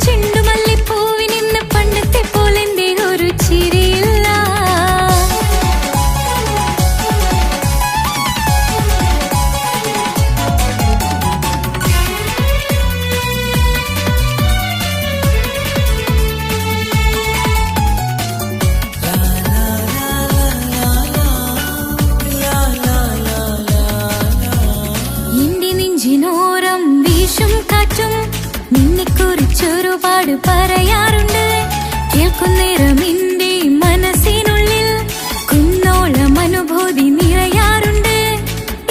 ചെണ്ടുമല്ലിപ്പൂവിനിന്ന് പണ്ടത്തെ പോലെന്തേ ഒരു ചിരിയില്ല. എന്റെ നെഞ്ചിനോരം വീശും കാറ്റും നിന്നെക്കുറിച്ചൊരുപാട് പറയാറുണ്ട്. കേൾക്കുന്നേരം എന്റെ മനസ്സിനുള്ളിൽ കുന്നോളം അനുഭൂതി നിറയാറുണ്ട്.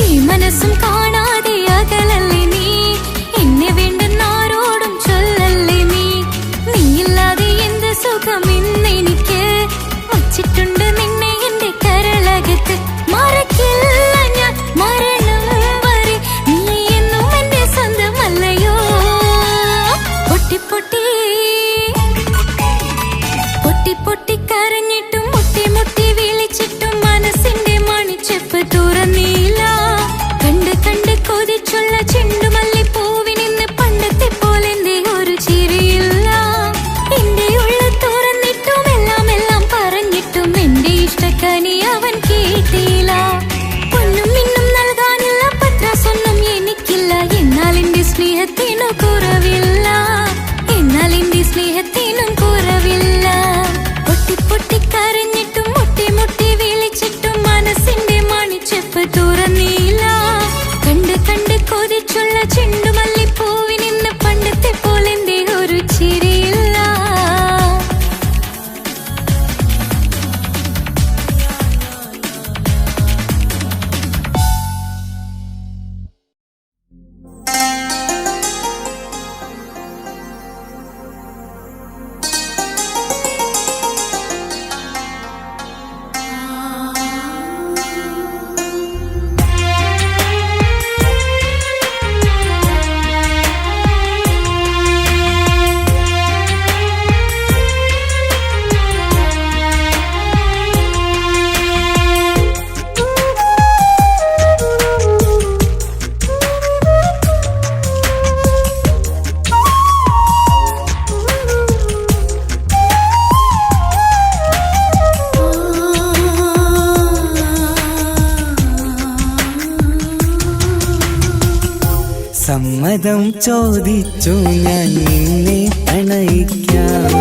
ഈ മനസ്സും കാണാതെ അകലല്ലേ നീ, എന്നെ വേണ്ടെന്നാരോടും ചൊല്ലല്ലേ നീ. നീയില്ലാതെ എന്ത് സുഖം ഇന്നെനിക്ക്, വച്ചിട്ടുണ്ട് നിന്നെ എന്റെ കരളകത്ത്. മറക്കില്ല ഞാൻ മരണം വരെ, നീ എന്നും എന്റെ സ്വന്തമല്ലയോ. പൊട്ടി പൊട്ടി പൊട്ടി പൊട്ടി കരഞ്ഞിട്ടും മുട്ടി മുട്ടി വിളിച്ചിട്ടും മനസ്സിന്റെ മണിച്ചെപ്പ് തുറന്നില്ല. കണ്ട് കണ്ട് കൊതിച്ചുള്ള ചെണ്ടുമല്ലിപ്പൂവിനിന്ന് പണ്ടത്തെ പോലെന്തേ ഒരു ചിരിയില്ല. എന്റെ ഉള്ളിൽ തുറന്നിട്ടും എല്ലാം എല്ലാം പറഞ്ഞിട്ടും എന്റെ ഇഷ്ടക്കനി അവൻ കേട്ടില്ല. പൊന്നും മിന്നും നൽകാനുള്ള പത്രാസൊന്നും എനിക്കില്ല. എന്നാൽ എന്റെ സ്നേഹത്തിനു കുറവില്ല, എന്നാൽ എന്റെ സ്നേഹത്തിനും കുറവില്ല. പൊട്ടി പൊട്ടി കരഞ്ഞിട്ടും മുട്ടി മുട്ടി വിളിച്ചിട്ടും മനസ്സിന്റെ മണിച്ചെപ്പ് തുറന്നില്ല. കണ്ട് കണ്ട് കൊതിച്ചുള്ള ചെണ്ടുമല്ലിപ്പൂവിനിന്ന് പണ്ടത്തെ പോലെന്തേ ഒരു ചിരിയില്ല. സമ്മതം ചോദിച്ചു ഞാൻ നിന്നെ പ്രണയിക്കാം.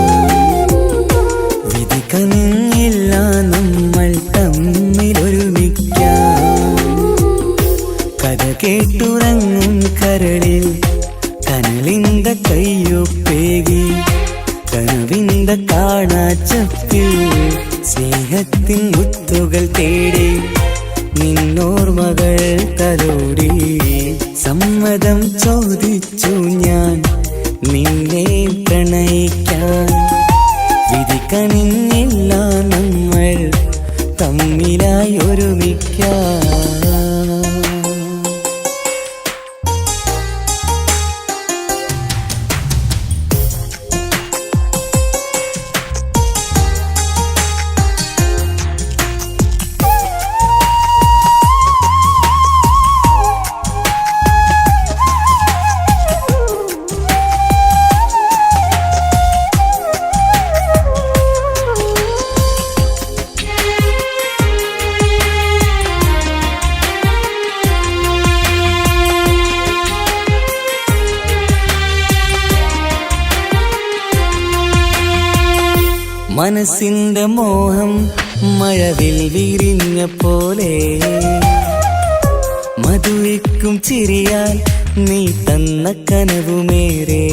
വിധി കനിഞ്ഞില്ല നമ്മൾ തമ്മിലൊരുമിക്കാം. കഥ കേട്ടുറങ്ങും കരളിൽ കനലിന്ത കയ്യൊപ്പേകി, കനവിന്ത കാണാച്ചപ്പിൽ സ്നേഹത്തിൻ മുത്തുകൾ തേടി നിന്നോർമകൾ തലോടി. സമ്മതം ചോദിച്ചു ഞാൻ നിന്നെ പ്രണയിക്കാൻ. വിധി കനിഞ്ഞില്ല നമ്മൾ തമ്മിലായി ഒരുമിക്കാം. മനസ്സിന്റെ മോഹം മഴവിൽ വിരിഞ്ഞ പോലെ, മധുവിക്കും ചിരിയാൽ നീ തന്ന കനവുമേറെ.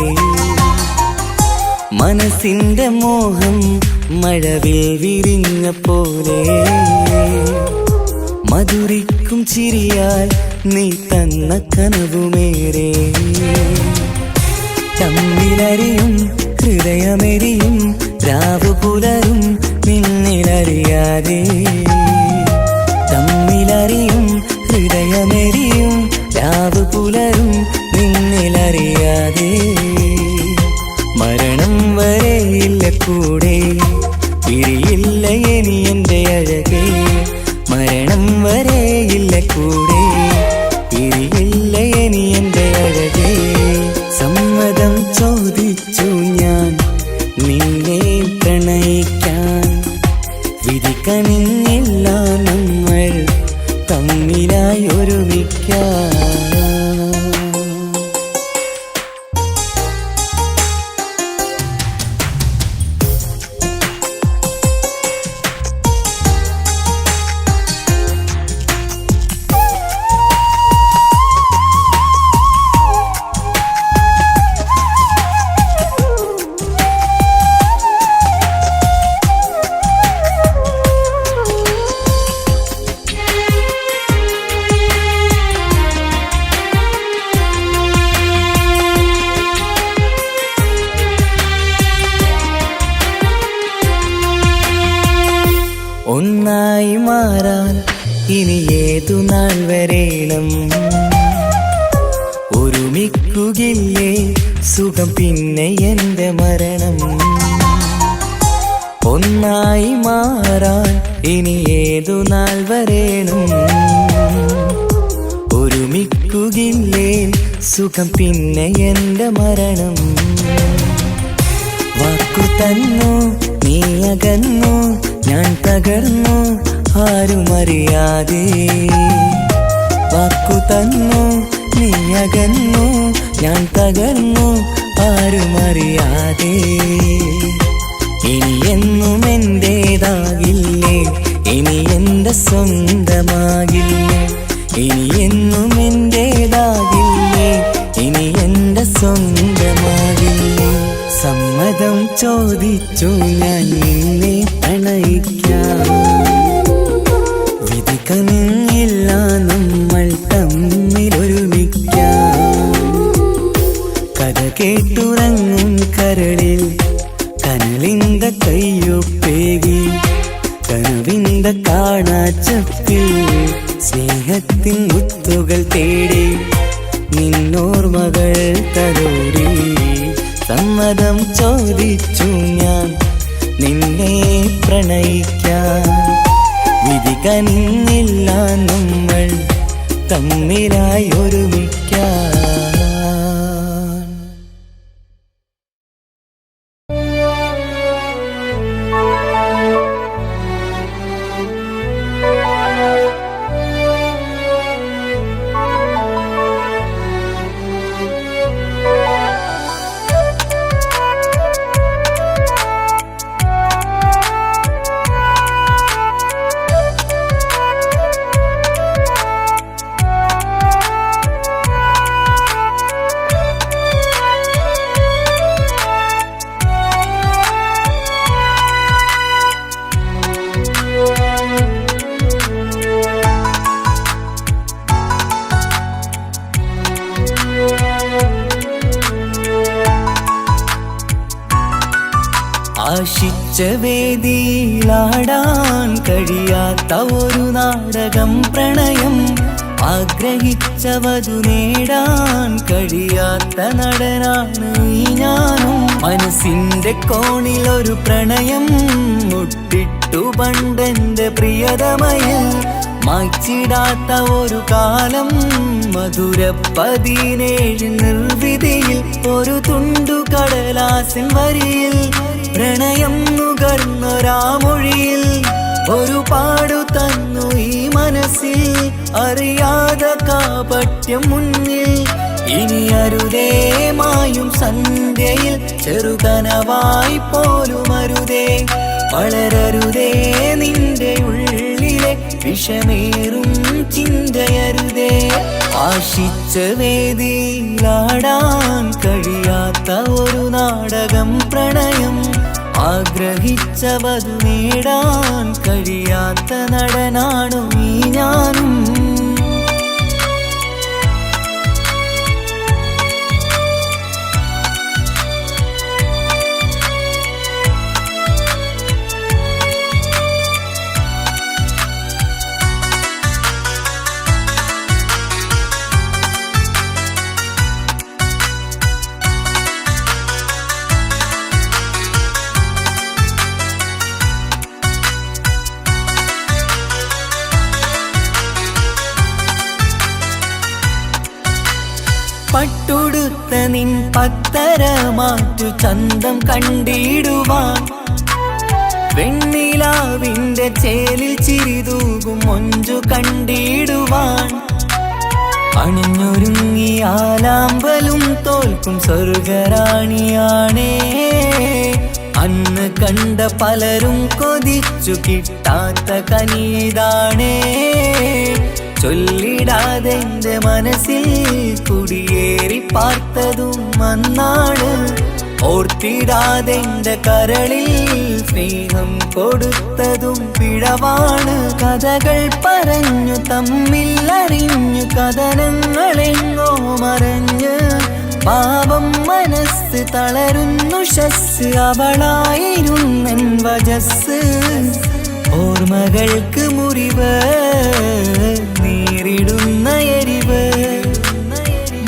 മനസ്സിന്റെ മോഹം മഴവിൽ വിരിഞ്ഞ പോലെ, മധുരിക്കും ചിരിയാൽ നീ തന്ന കനവുമേറെ. തമ്മിലറിയും ഹൃദയമെരിയും രാവു പുലരും നിന്നിലറിയാതെ. തമ്മിലറിയും ഹൃദയമെരിയും രാവു പുലരും നിന്നിലറിയാതെ. മരണം വരെയില്ല കൂടെ, പിരിയില്ല ഇനി എൻ്റെ അഴകേ. മരണം വരെയില്ല കൂടെ, പിരിയില്ല ഇനി എൻ്റെ അഴകേ. സമ്മതം ചോദിച്ചു ഞാൻ ഒന്നായി മാറാൻ ഇനി ഏതു നാൾ വരേണം ഒരുമിക്കുകയില്ലേ സുഖം പിന്നെ എന്റെ മരണം ഒന്നായി മാറാൻ ഇനി ഏതു നാൾ വരേണം ഒരുമിക്കുകയില്ലേ സുഖം പിന്നെ എന്റെ മരണം വാക്കു തന്നു നീ അകന്നു ഞാൻ തകർന്നു ആരുമറിയാതെ വാക്കു തന്നു നീ അകന്നു ഞാൻ തകർന്നു ആരുമറിയാതെ ഇനി എന്നും എന്റേതാകില്ലേ ഇനി എന്റെ സ്വന്തമാകില്ലേ ഇനി എന്നും എന്റേതാകില്ലേ ഇനി എന്റെ സ്വന്തമാകില്ലേ സമ്മതം ചോദിച്ചു ഞാൻ നിന്നെ പ്രണയിക്കാം വിധി കനിഞ്ഞില്ല നമ്മൾ തമ്മിലൊരുമിക്കാം കഥ കേട്ടുറങ്ങും കരളിൽ കനലിന്ത കയ്യൊപ്പേകി കനവിന്ത കാണാച്ചപ്പിൽ സ്നേഹത്തിൻ മുത്തുകൾ തേടി നിന്നോർമകൾ തലോടി സമ്മതം ചോദിച്ചു ഞാൻ നിന്നെ പ്രണയിക്കാൻ വിധി കനിഞ്ഞില്ല നമ്മൾ തമ്മിലായി ഒരുമിക്കാൻ ആശിച്ച വേദിയിലാടാൻ കഴിയാത്ത ഒരു നാടകം പ്രണയം ആഗ്രഹിച്ചവതു നേടാൻ കഴിയാത്ത നടനാണ് ഈ ഞാനും മനസ്സിന്റെ കോണിലൊരു പ്രണയം മുട്ടിട്ടു പണ്ടെന്റെ പ്രിയതമയിൽ മായ്ച്ചിടാത്ത ഒരു കാലം മധുര 17 നിർവിധിയിൽ ഒരു തുണ്ടു കടലാസിൻ വരിയിൽ പ്രണയം നുകർന്നൊരാമൊഴിയിൽ ഒരു പാടു തന്നു ഈ മനസ്സിൽ അറിയാതെ കാപട്യം മുന്നിൽ ഇനി അരുതേ മായും സന്ധ്യയിൽ ചെറുകനവായി പോലും അരുതേ വളരരുതേ നിന്റെ ഉള്ളിലെ വിഷമേറും ചിന്തയരുതേ ആശിച്ച വേദിയിലാടാൻ കഴിയാത്ത ഒരു നാടകം പ്രണയം ആഗ്രഹിച്ചവതു നേടാൻ കഴിയാത്ത നടനാണു ഈ ഞാനും പട്ടുടുത്ത നിൻ പത്തര മാറ്റു ചന്തം കണ്ടിടുവാൻ വെണ്ണിലാവിന്റെ ചേലിൽ ചിരിതൂകും മൊഞ്ചു കണ്ടിടുവാൻ അണിഞ്ഞൊരുങ്ങി ആലാമ്പലും തോൽക്കും സ്വർഗറാണിയാണേ അന്ന് കണ്ട പലരും കൊതിച്ചു കിട്ടാത്ത കനിതാണേ ചൊല്ലിടാതെ എന്റെ മനസ്സിൽ കുടിയേറി പാർത്തതും അന്നാണ് ഓർത്തിടാതെ എന്റെ കരളിൽ സ്നേഹം കൊടുത്തതും പിഴവാണ് കഥകൾ പറഞ്ഞു തമ്മിൽ അറിഞ്ഞു കഥനങ്ങളെങ്ങോ മറഞ്ഞ് പാപം മനസ്സ് തളരുന്നു ശസ് അവളായിരുന്നൻ വജസ് ഓർമ്മകൾക്ക് മുറിവ് നേരിടുന്ന എരിവ്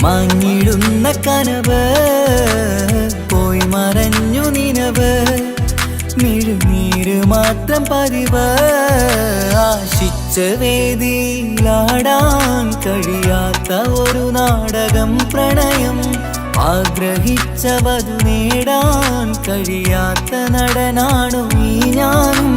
മാഞ്ഞിടുന്ന കനവ് പോയി മറഞ്ഞു നിനവ് മിഴുനീര് മാത്രം പതിവ് ആശിച്ച വേദിയിലാടാൻ കഴിയാത്ത ഒരു നാടകം പ്രണയം ആഗ്രഹിച്ചവതു നേടാൻ കഴിയാത്ത നടനാണു ഈ ഞാനും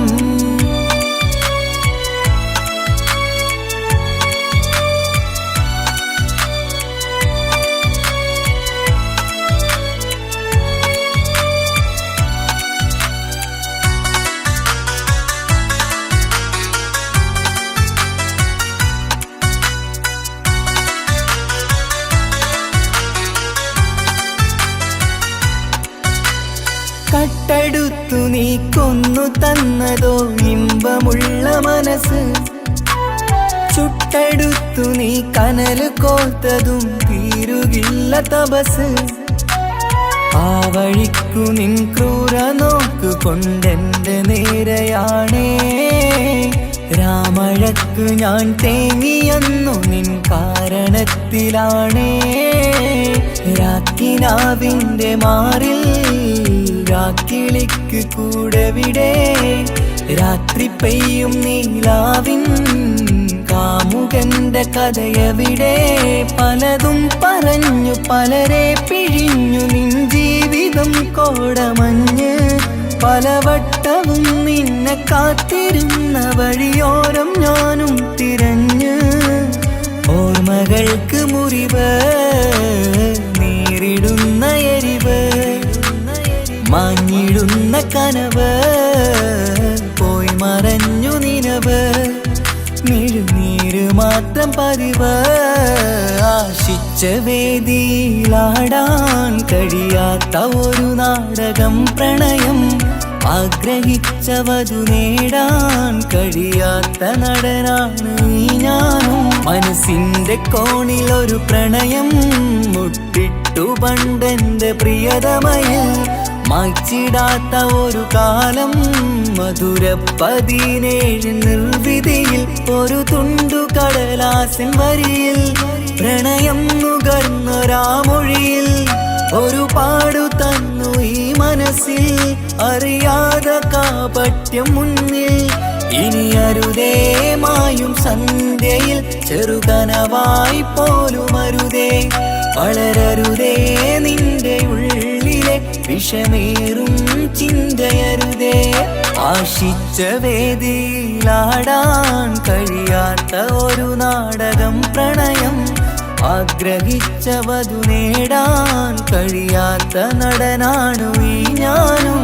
കട്ടെടുത്തു നീ കൊന്നു തന്നതോ ഇമ്പമുള്ള മനസ്സ് ചുട്ടെടുത്തു നീ കനല് കോർത്തതും തീരുകില്ല തപസ് ആ വഴിക്കു നിൻ ക്രൂര നോക്കു കൊണ്ടെന്റെ നേരെയാണേ രാമഴക്കു ഞാൻ തേങ്ങിയെന്നു നിൻ കാരണത്തിലാണേ രാക്കിനാവിന്റെ മാറിൽ രാക്കിളിക്ക് കൂടെവിടെ രാത്രി പെയ്യും നീലാവിൻ കാമുകന്റെ കഥയവിടെ പലതും പറഞ്ഞു പലരെ പിഴിഞ്ഞു നിൻ ജീവിതം കോടമഞ്ഞ് പലവട്ടവും നിന്നെ കാത്തിരുന്ന വഴിയോരം ഞാനും തിരഞ്ഞ് ഓർമ്മകൾക്ക് മുറിവ് നേരിടുന്ന എരിവ് മാഞ്ഞിടുന്ന കനവ് പോയി മറഞ്ഞു നിനവ് മിഴുനീര് മാത്രം പതിവ് ആശിച്ച വേദിയിലാടാൻ കഴിയാത്ത ഒരു നാടകം പ്രണയം ആഗ്രഹിച്ചവതു നേടാൻ കഴിയാത്ത നടനാണ് ഈ ഞാനും മനസ്സിന്റെ കോണിലൊരു പ്രണയം മുട്ടിട്ടു പണ്ടെന്റെ പ്രിയതമയിൽ മായ്ച്ചിടാത്ത ഒരു കാലം മധുര 17 നിർവിധിയിൽ ഒരു തുണ്ടു കടലാസിൻ വരിയിൽ പ്രണയം നുകർന്നൊരാമൊഴിയിൽ ഒരു പാടു തന്നു ഈ മനസ്സിൽ അറിയാതെ കാപട്യം മുന്നിൽ ഇനി അരുതേ മായും സന്ധ്യയിൽ ചെറുകനവായി പോലും അരുതേ വളരരുതേ നിന്റെ ഉള്ളിലെ വിഷമേറും ചിന്തയരുതേ ആശിച്ച വേദിയിലാടാൻ കഴിയാത്ത ഒരു നാടകം പ്രണയം ആഗ്രഹിച്ചവതു നേടാൻ കഴിയാത്ത നടനാണു ഈ ഞാനും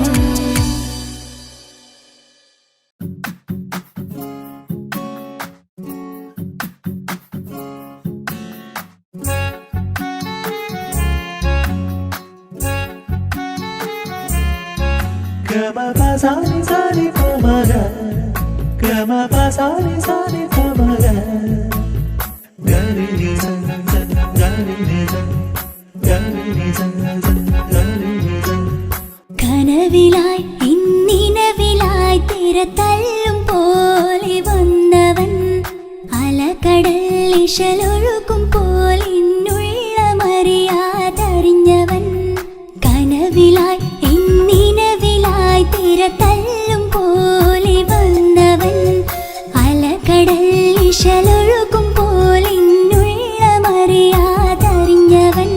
കനവിലായി ഇന്നിനവിലായി തിരതല്ലും പോലെ വന്നവൻ അലകടൽ ഇശലൊഴുകും പോലെ മറിയാതറിഞ്ഞവൻ കനവിലായി ഇന്നിനവിലായി തിരതല്ലും പോലെ വന്നവൻ അലകടൽ ഇശലൊഴുകും പോലെ മറിയാതറിഞ്ഞവൻ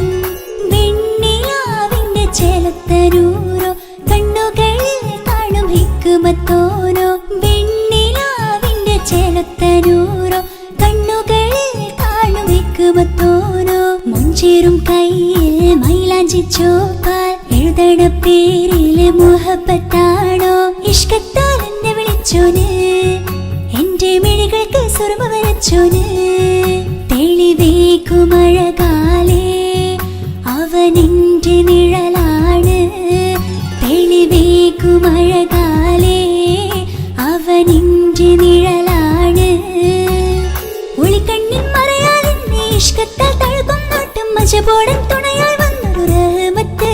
വെണ്ണിലാവിന്റെ ചെലത്തരൂരോ കണ്ണുകളിൽ കാണും ഹിക്കുമത്തോനോ വെണ്ണിലാവിന്റെ ചെലത്തരൂരോ കണ്ണുകളിൽ കാണും ഹിക്കുമത്തോനോ മുഞ്ചേറും കയ്യിൽ മൈലാഞ്ചി ചോപ്പാൽ എഴുതണ പേരിലെ മുഹബത്താണോ ഇഷ്കത്താൽ എന്നെ വിളിച്ചോന് എന്റെ മിഴികൾക്ക് സുറുമ വരച്ചോന് തെളിവേക്കുമഴകാലേ അവനെന്റെ നിഴലാണ് തെളിവേക്കുമഴകാലേ അവനെന്റെ നിഴലാണ് ഒളിക്കണ്ണിൻ മറയാൽ എന്നെ ഇഷ്കത്താൽ തഴുകും നോട്ടും മജബോടൻ തുണയായി വന്നൊരു റഹ്മത്ത്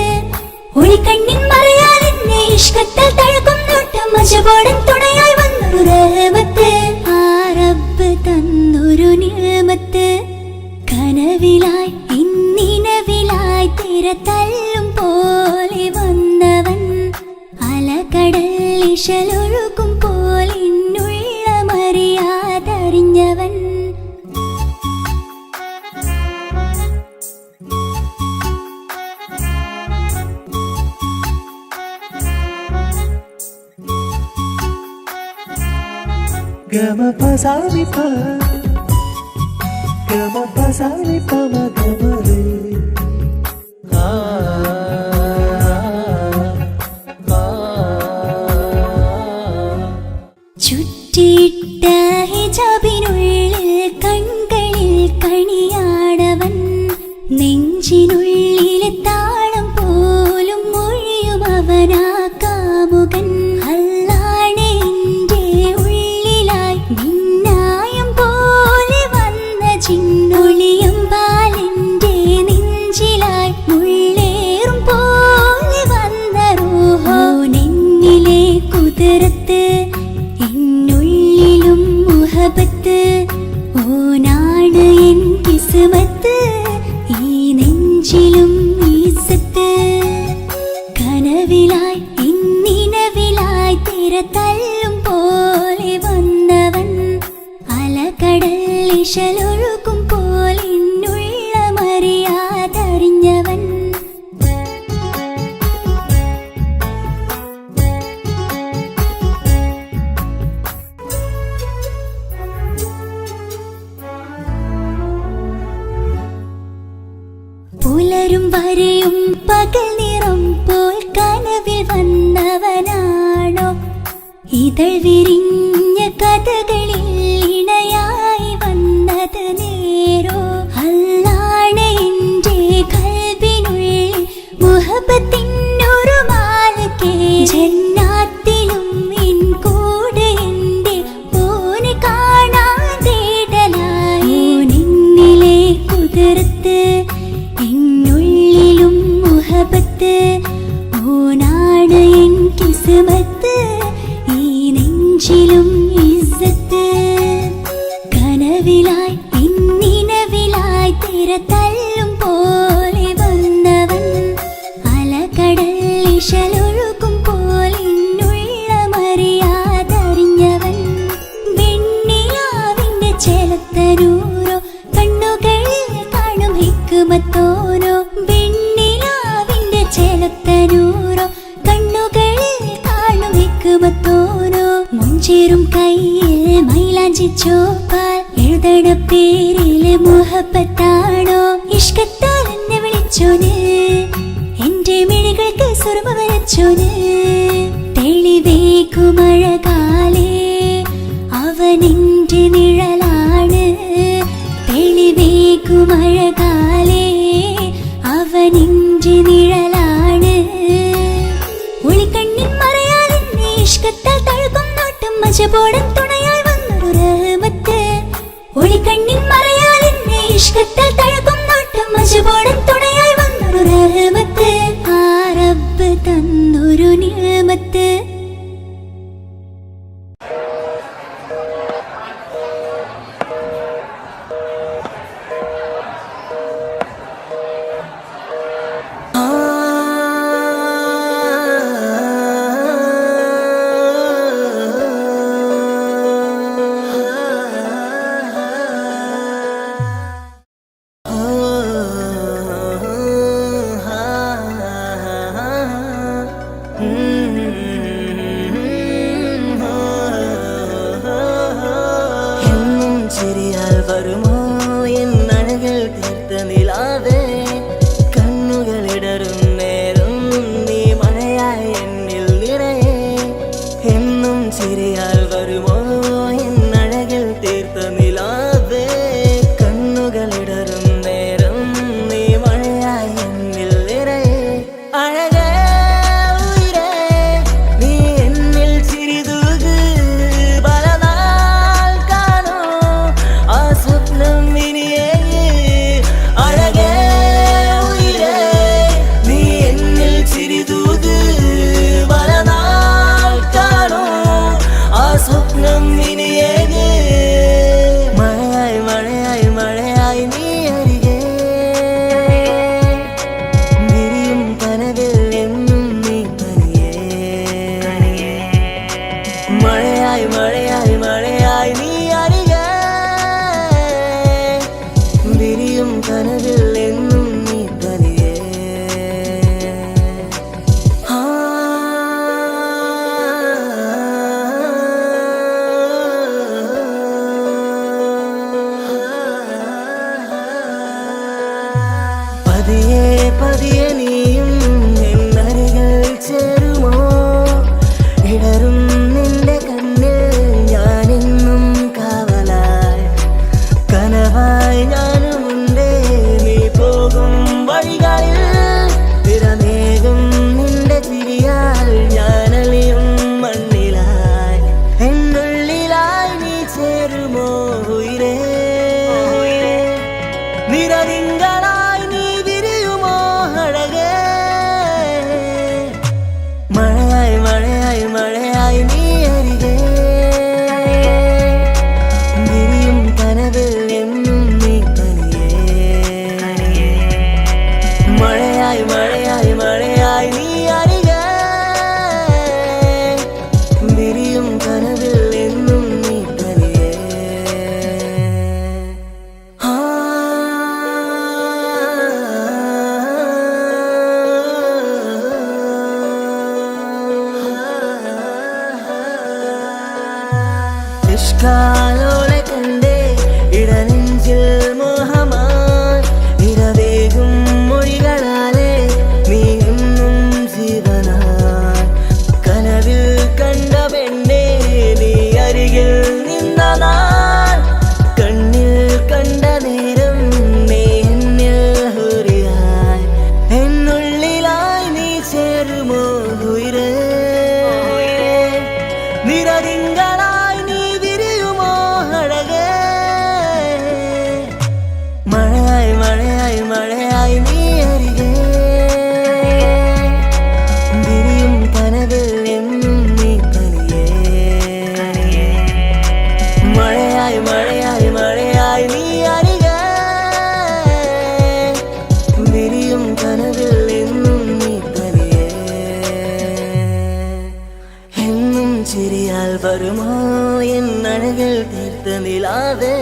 ഒളിക്കണ്ണിൻ മറയാൽ എന്നെ ഇഷ്കത്താൽ തഴുകും നോട്ടും മജബോടൻ തുണയായി വന്നൊരു ഇശലൊഴുകും പോലെന്നുള്ളമറിയാതറിഞ്ഞവൻ Gama pasami pa, gama pasami pa magamare. ചുറ്റിയിട്ട ഹിജാബിനുള്ളിൽ കൺകളിൽ കണിയാടവൻ നെഞ്ചിനുള്ളിലെ താളം പോലും മൊഴിയും അവനാ കാമുകൻ അല്ലാണെ എൻ്റെ ഉള്ളിലായി മിന്നായം പോലെ വന്ന ചിന്നൊളിയും പാലെൻ്റെ നെഞ്ചിലായി മുള്ളേറും പോലെ വന്ന റൂഹോ നെഞ്ഞിലെ കുതിരത്ത് എന്നുള്ളിലും മുഹബത്ത് ഓനാണ് എൻ കിസ്മത്ത് ഈ നെഞ്ചിലും ഈസത്ത് കനവിലായി ഇന്നിനവിലായി തിര തല്ലും പോലെ വന്നവൻ അലകടൽ ഇശലൊഴുകും പോലെ എന്നുള്ളമറിയാതറിഞ്ഞവൻ പുലരും വരെയും പകൽ നിറം പോൽ കനവിൽ വന്നവനാണോ ഇതൾ വിരിഞ്ഞ കഥകളിൽ ഇണയായി വന്നത് നേരോ അല്ലാണെ എൻ്റെ കൽബിനുള്ളിൽ മുഹബത്തിനൊരു മാലക്കേ ജന്നാത്തിലും എൻ കൂടെ എൻ്റെ ഓനെ കാണാൻ തേടലായി നിന്നിലെ കുതിരത്ത് എന്നുള്ളിലും മുഹബത്ത് ഓനാണ് എൻ കിസ്മത്ത് ഈ നെഞ്ചിലും ഇസ്സത്ത് കനവിലായി ഇന്നിനവിലായി തിര തല്ലും പോലെ വന്നവൻ അലകടൽ ഇശലൊഴുകും പോലെ എന്നുള്ളമറിയാതറിഞ്ഞവൻ വെണ്ണിലാവിന്റെ ചെലത്തനൂരോ കണ്ണുകളിൽ കാണും ഹിക്മത്തോരോ വെണ്ണിലാവിന്റെ ചെലത്തനൂരോ കണ്ണുകളിൽ കാണും ഹിക്മത്തോരോ മുഞ്ചേറും കയ്യിൽ മൈലാഞ്ചി ചോപ്പാൽ എഴുതണ പേരിലെ മുഹബത്താണോ ഇഷ്കത്താൽ എന്നെ വിളിച്ചോന് എന്റെ മിഴികൾക്ക് സുറുമ വരച്ചോന് തെളിവേക്കുമഴകാലേ അവനെന്റെ നിഴലാണ് തെളിവേക്കുമഴകാലേ അവനെന്റെ നിഴലാണ് ഒളിക്കണ്ണിൻ മറയാൽ എന്നെ ഇഷ്കത്താൽ തഴുകും നോട്ടും മജബോടൻ തുണയായി വന്നൊരു റഹ്മത്ത് ഒളിക്കണ്ണിൻ മറയാൽ എന്നെ ഇഷ്കത്താൽ തഴുകും നോട്ടും മജബോടൻ തുണയായി വന്നൊരു റഹ്മത്ത് ആ റബ്ബ് തന്നൊരു നിഅമത്ത് മഴയായി മഴയായി നീ അരികെ വിരിയും കനവിൽ എന്നും നീ തനിയേ പതിയെ പതിയെ നീയും എന്നരികൾ ചേരുമോ ഇടറും നിന്റെ കണ്ണിൽ ഞാനെന്നും കാവലായി കനവായി ഞാനുമുണ്ടേ നീ പോകും വഴികളിൽ തിരമേകും നിന്റെ ചിരിയാൽ ഞാനലിയും മണ്ണിലായി എന്നുള്ളിലായി നീ ചേരുമോ ഉയിരേ നിറതിങ്കളായി നീ വിരിയുമോ അഴകേ മഴയായി മഴയായി മഴയായി നീ അരികെ വിരിയും കനവിൽ എന്നും നീ തനിയേ മഴയായി മഴയായി മഴയായി നീ അരികെ വിരിയും കനവിൽ എന്നും നീ തനിയേ ഇഷ്കാലോളെ കണ്ടേ ഇടനെഞ്ചിൽ മോഹമായി ഇരവേകും മൊഴികളാലേ നീ എന്നും ജീവനായി കനവിൽ കണ്ട പെണ്ണേ നീ അരികിൽ നിന്ന നാൾ കണ്ണിൽ കണ്ട നേരം നീ എന്നിൽ ഹുരിയായി എന്നുള്ളിലായി നീ ചേരുമോ ഉയിരേ നിറതിങ്കളായി നീ വിരിയുമോ അഴകേ മഴയായി മഴയായി മഴയായി നീ അരികെ വിരിയും കനവിൽ എന്നും നീ തനിയേ മഴയായി മഴയായി മഴയായി നീ അരികെ വിരിയും കനവിൽ എന്നും നീ തനിയേ എന്നും ചിരിയാൽ വരുമോ എന്നഴകിൽ തീർത്ത നിലാവേ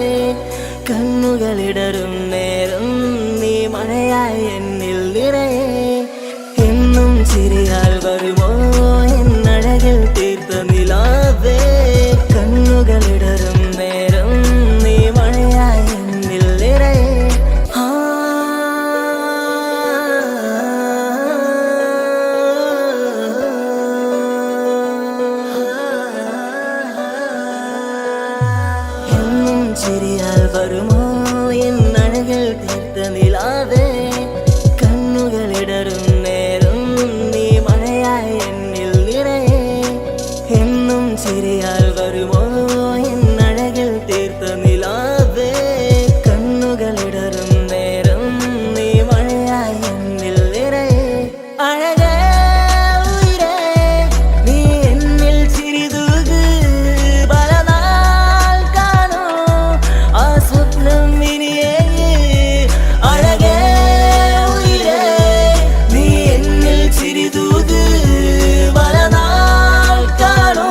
കണ്ണുകളിടറും നേരം നീ മഴയായി എന്നിൽ നിറയെ എന്നും ചിരിയാൽ വരുമോ എന്നഴകിൽ തീർത്ത നിലാവേ കണ്ണുകളിടറും നേരം നീ മഴയായി എന്നിൽ നിറയെ എന്നും ചിരിയാൽ വരുമോ എന്നഴകിൽ തീർത്ത നിലാവേ കണ്ണുകളിടറും നേരം നീ മഴയായി എന്നിൽ നിറയെ എന്നും ചിരിയാൽ വരുമോ എന്നഴകിൽ തീർത്ത നിലാവേ കണ്ണുകളിടറും നേരം നീ മഴയായി എന്നിൽ നിറയെ അഴകേ ഉയിരേ നീ എന്നിൽ ചിരിതൂക് പലനാൾ കാണൂ ആ സ്വപ്നം ഇനിയേ അഴകേ ഉയിരേ നീ എന്നിൽ ചിരിതൂക് പലനാൾ കാണൂ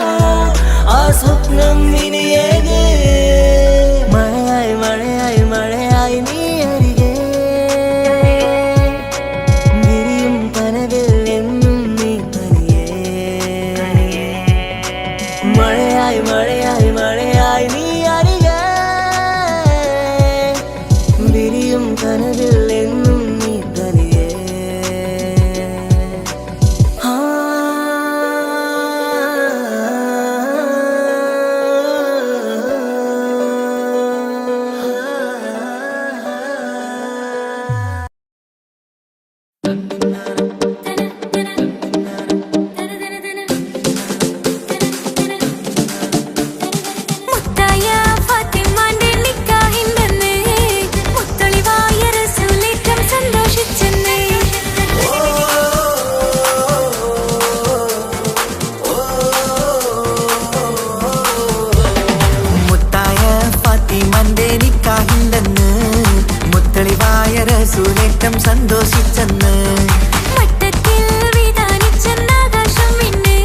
ആ സ്വപ്നം ഇനിയേ മഴയായി മഴയായി മഴയായി നീ അരികെ വിരിയും കനവിൽ എന്നും നീ തനിയേ മഴയായി മഴയായി മഴയായി നീ അരികെ വിരിയും കനവിൽ എന്നും നീ തനിയേ മുത്തായ ഫാത്തിമാന്റെ നിക്കാഹിന്റെന്ന് മുത്തൊളിവായ റസൂലേറ്റം സന്തോഷിച്ചെന്ന് മുത്തായ ഫാത്തിമന്റെ നിക്കാഹിന്റെന്ന് മുത്തളിവായ റസൂലേറ്റം സന്തോഷിച്ചെന്ന് മട്ടത്തിൽ വിധാനിച്ചെന്നാകാശം മിന്ന്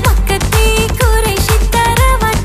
മക്കത്തെ ഖുറൈശി തറവാട്ടിൽ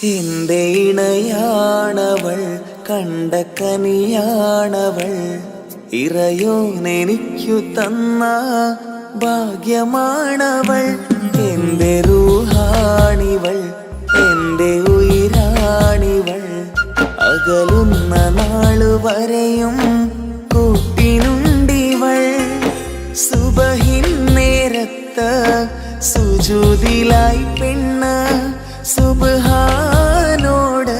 എന്റെ ഇണയാണവൾ, കണ്ട കനിയാണവൾ, ഇറയോനെനിക്കു തന്ന ഭാഗ്യമാണവൾ. എന്റെ റൂഹാണിവൾ, എന്റെ ഉയിരാണിവൾ, അകലുന്ന നാളു വരെയും കൂട്ടിനുണ്ടിവൾ. സുബഹിൻ നേരത്ത് സുജൂദിലായി പെണ്ണ് സുബ്ഹാനോട്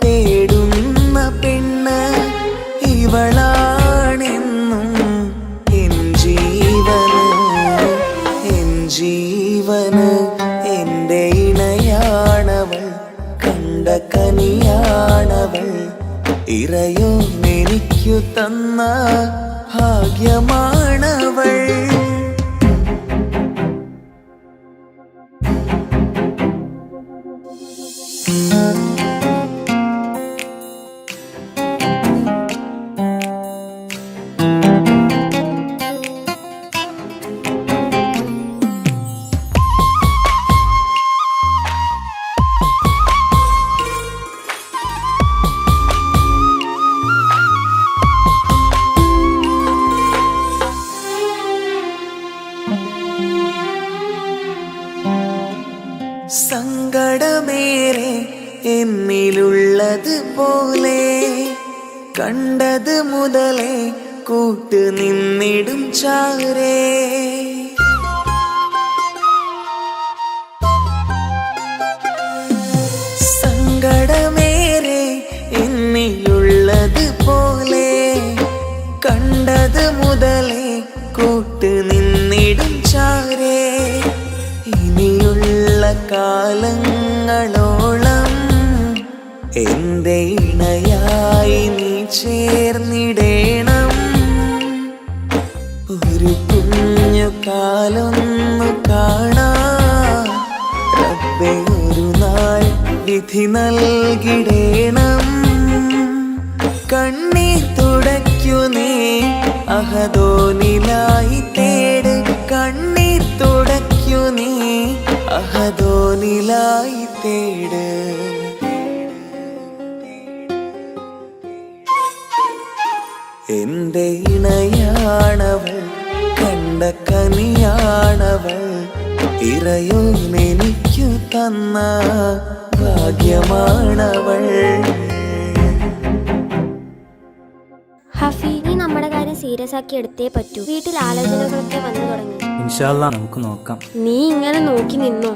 തേടുന്ന പെണ്ണ് ഇവളാണെന്നും എൻ ജീവന്, എൻ ജീവന്. എന്റെ ഇണയാണവൾ, കണ്ട കനിയാണവൾ, ഇറയോനെനിക്കു തന്ന ഭാഗ്യമാണവൾ. സങ്കടമേറെ എന്നിലുള്ളത് പോലെ കണ്ടത് മുതലേ കൂട്ട് നിന്നിടും ചാരേ. സങ്കടമേറെ എന്നിലുള്ളത് പോലെ കണ്ടത് മുതലേ കൂട്ട് നിന്നിടും ചാരേ. ഇനിയുള്ള കാലങ്ങളോളം എന്റെ ഇണയായി നീ ചേർന്നിടേണം. ഒരു കുഞ്ഞു കാലൊന്നു കാണാൻ റബ്ബേ ഒരു നാൾ വിധി നൽകിടേണം. കണ്ണീർ തുടയ്ക്കു നീ അഹദോനിലായി തേട്, കണ്ണീർ തുടയ്ക്കു നീ അഹദോനിലായി തേട്. എന്റെ ഇണയാണവൾ, കണ്ട കനിയാണവൾ, ഇറയോനെനിക്കു തന്ന ഭാഗ്യമാണവൾ. ഹഫി, നീ നമ്മുടെ കാര്യം സീരിയസ് ആക്കി എടുത്തേ പറ്റൂ. വീട്ടിൽ ആലോചനകളൊക്കെ വന്നു തുടങ്ങി. ഇൻഷാ അല്ലാഹ് നമുക്ക് നോക്കാം. നീ ഇങ്ങനെ നോക്കി നിന്നോ?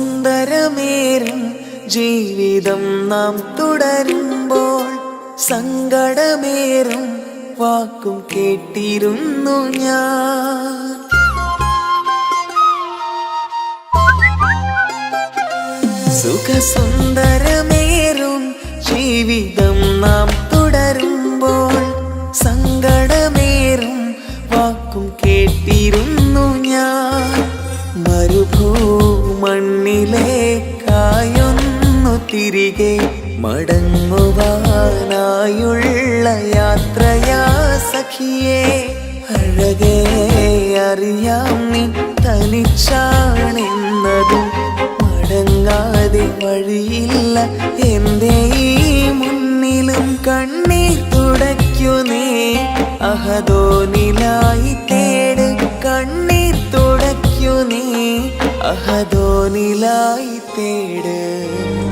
സുഖസുന്ദരമേറും ജീവിതം നാം തുടരുമ്പോൾ സങ്കടമേറും വാക്കും കേട്ടിരുന്നു ഞാൻ. സുഖസുന്ദരമേറും ജീവിതം നാം തുടരുമ്പോൾ സങ്കടമേറും വാക്കും കേട്ടിരുന്നു ഞാൻ. മരുഭൂമണ്ണിലേക്കായൊന്നു തിരികെ മടങ്ങുവാനായുള്ള യാത്രയാ സഖിയേ. അഴകേ അറിയാം നീ തനിച്ചാണെന്നതും മടങ്ങാതെ വഴിയില്ല എന്റെ ഈ മുന്നിലും. കണ്ണീർ തുടയ്ക്കു നീ അഹദോനിലായി തേട്, കണ്ണീർ തുടയ്ക്കു നീ അഹദോനിലായി തേട്.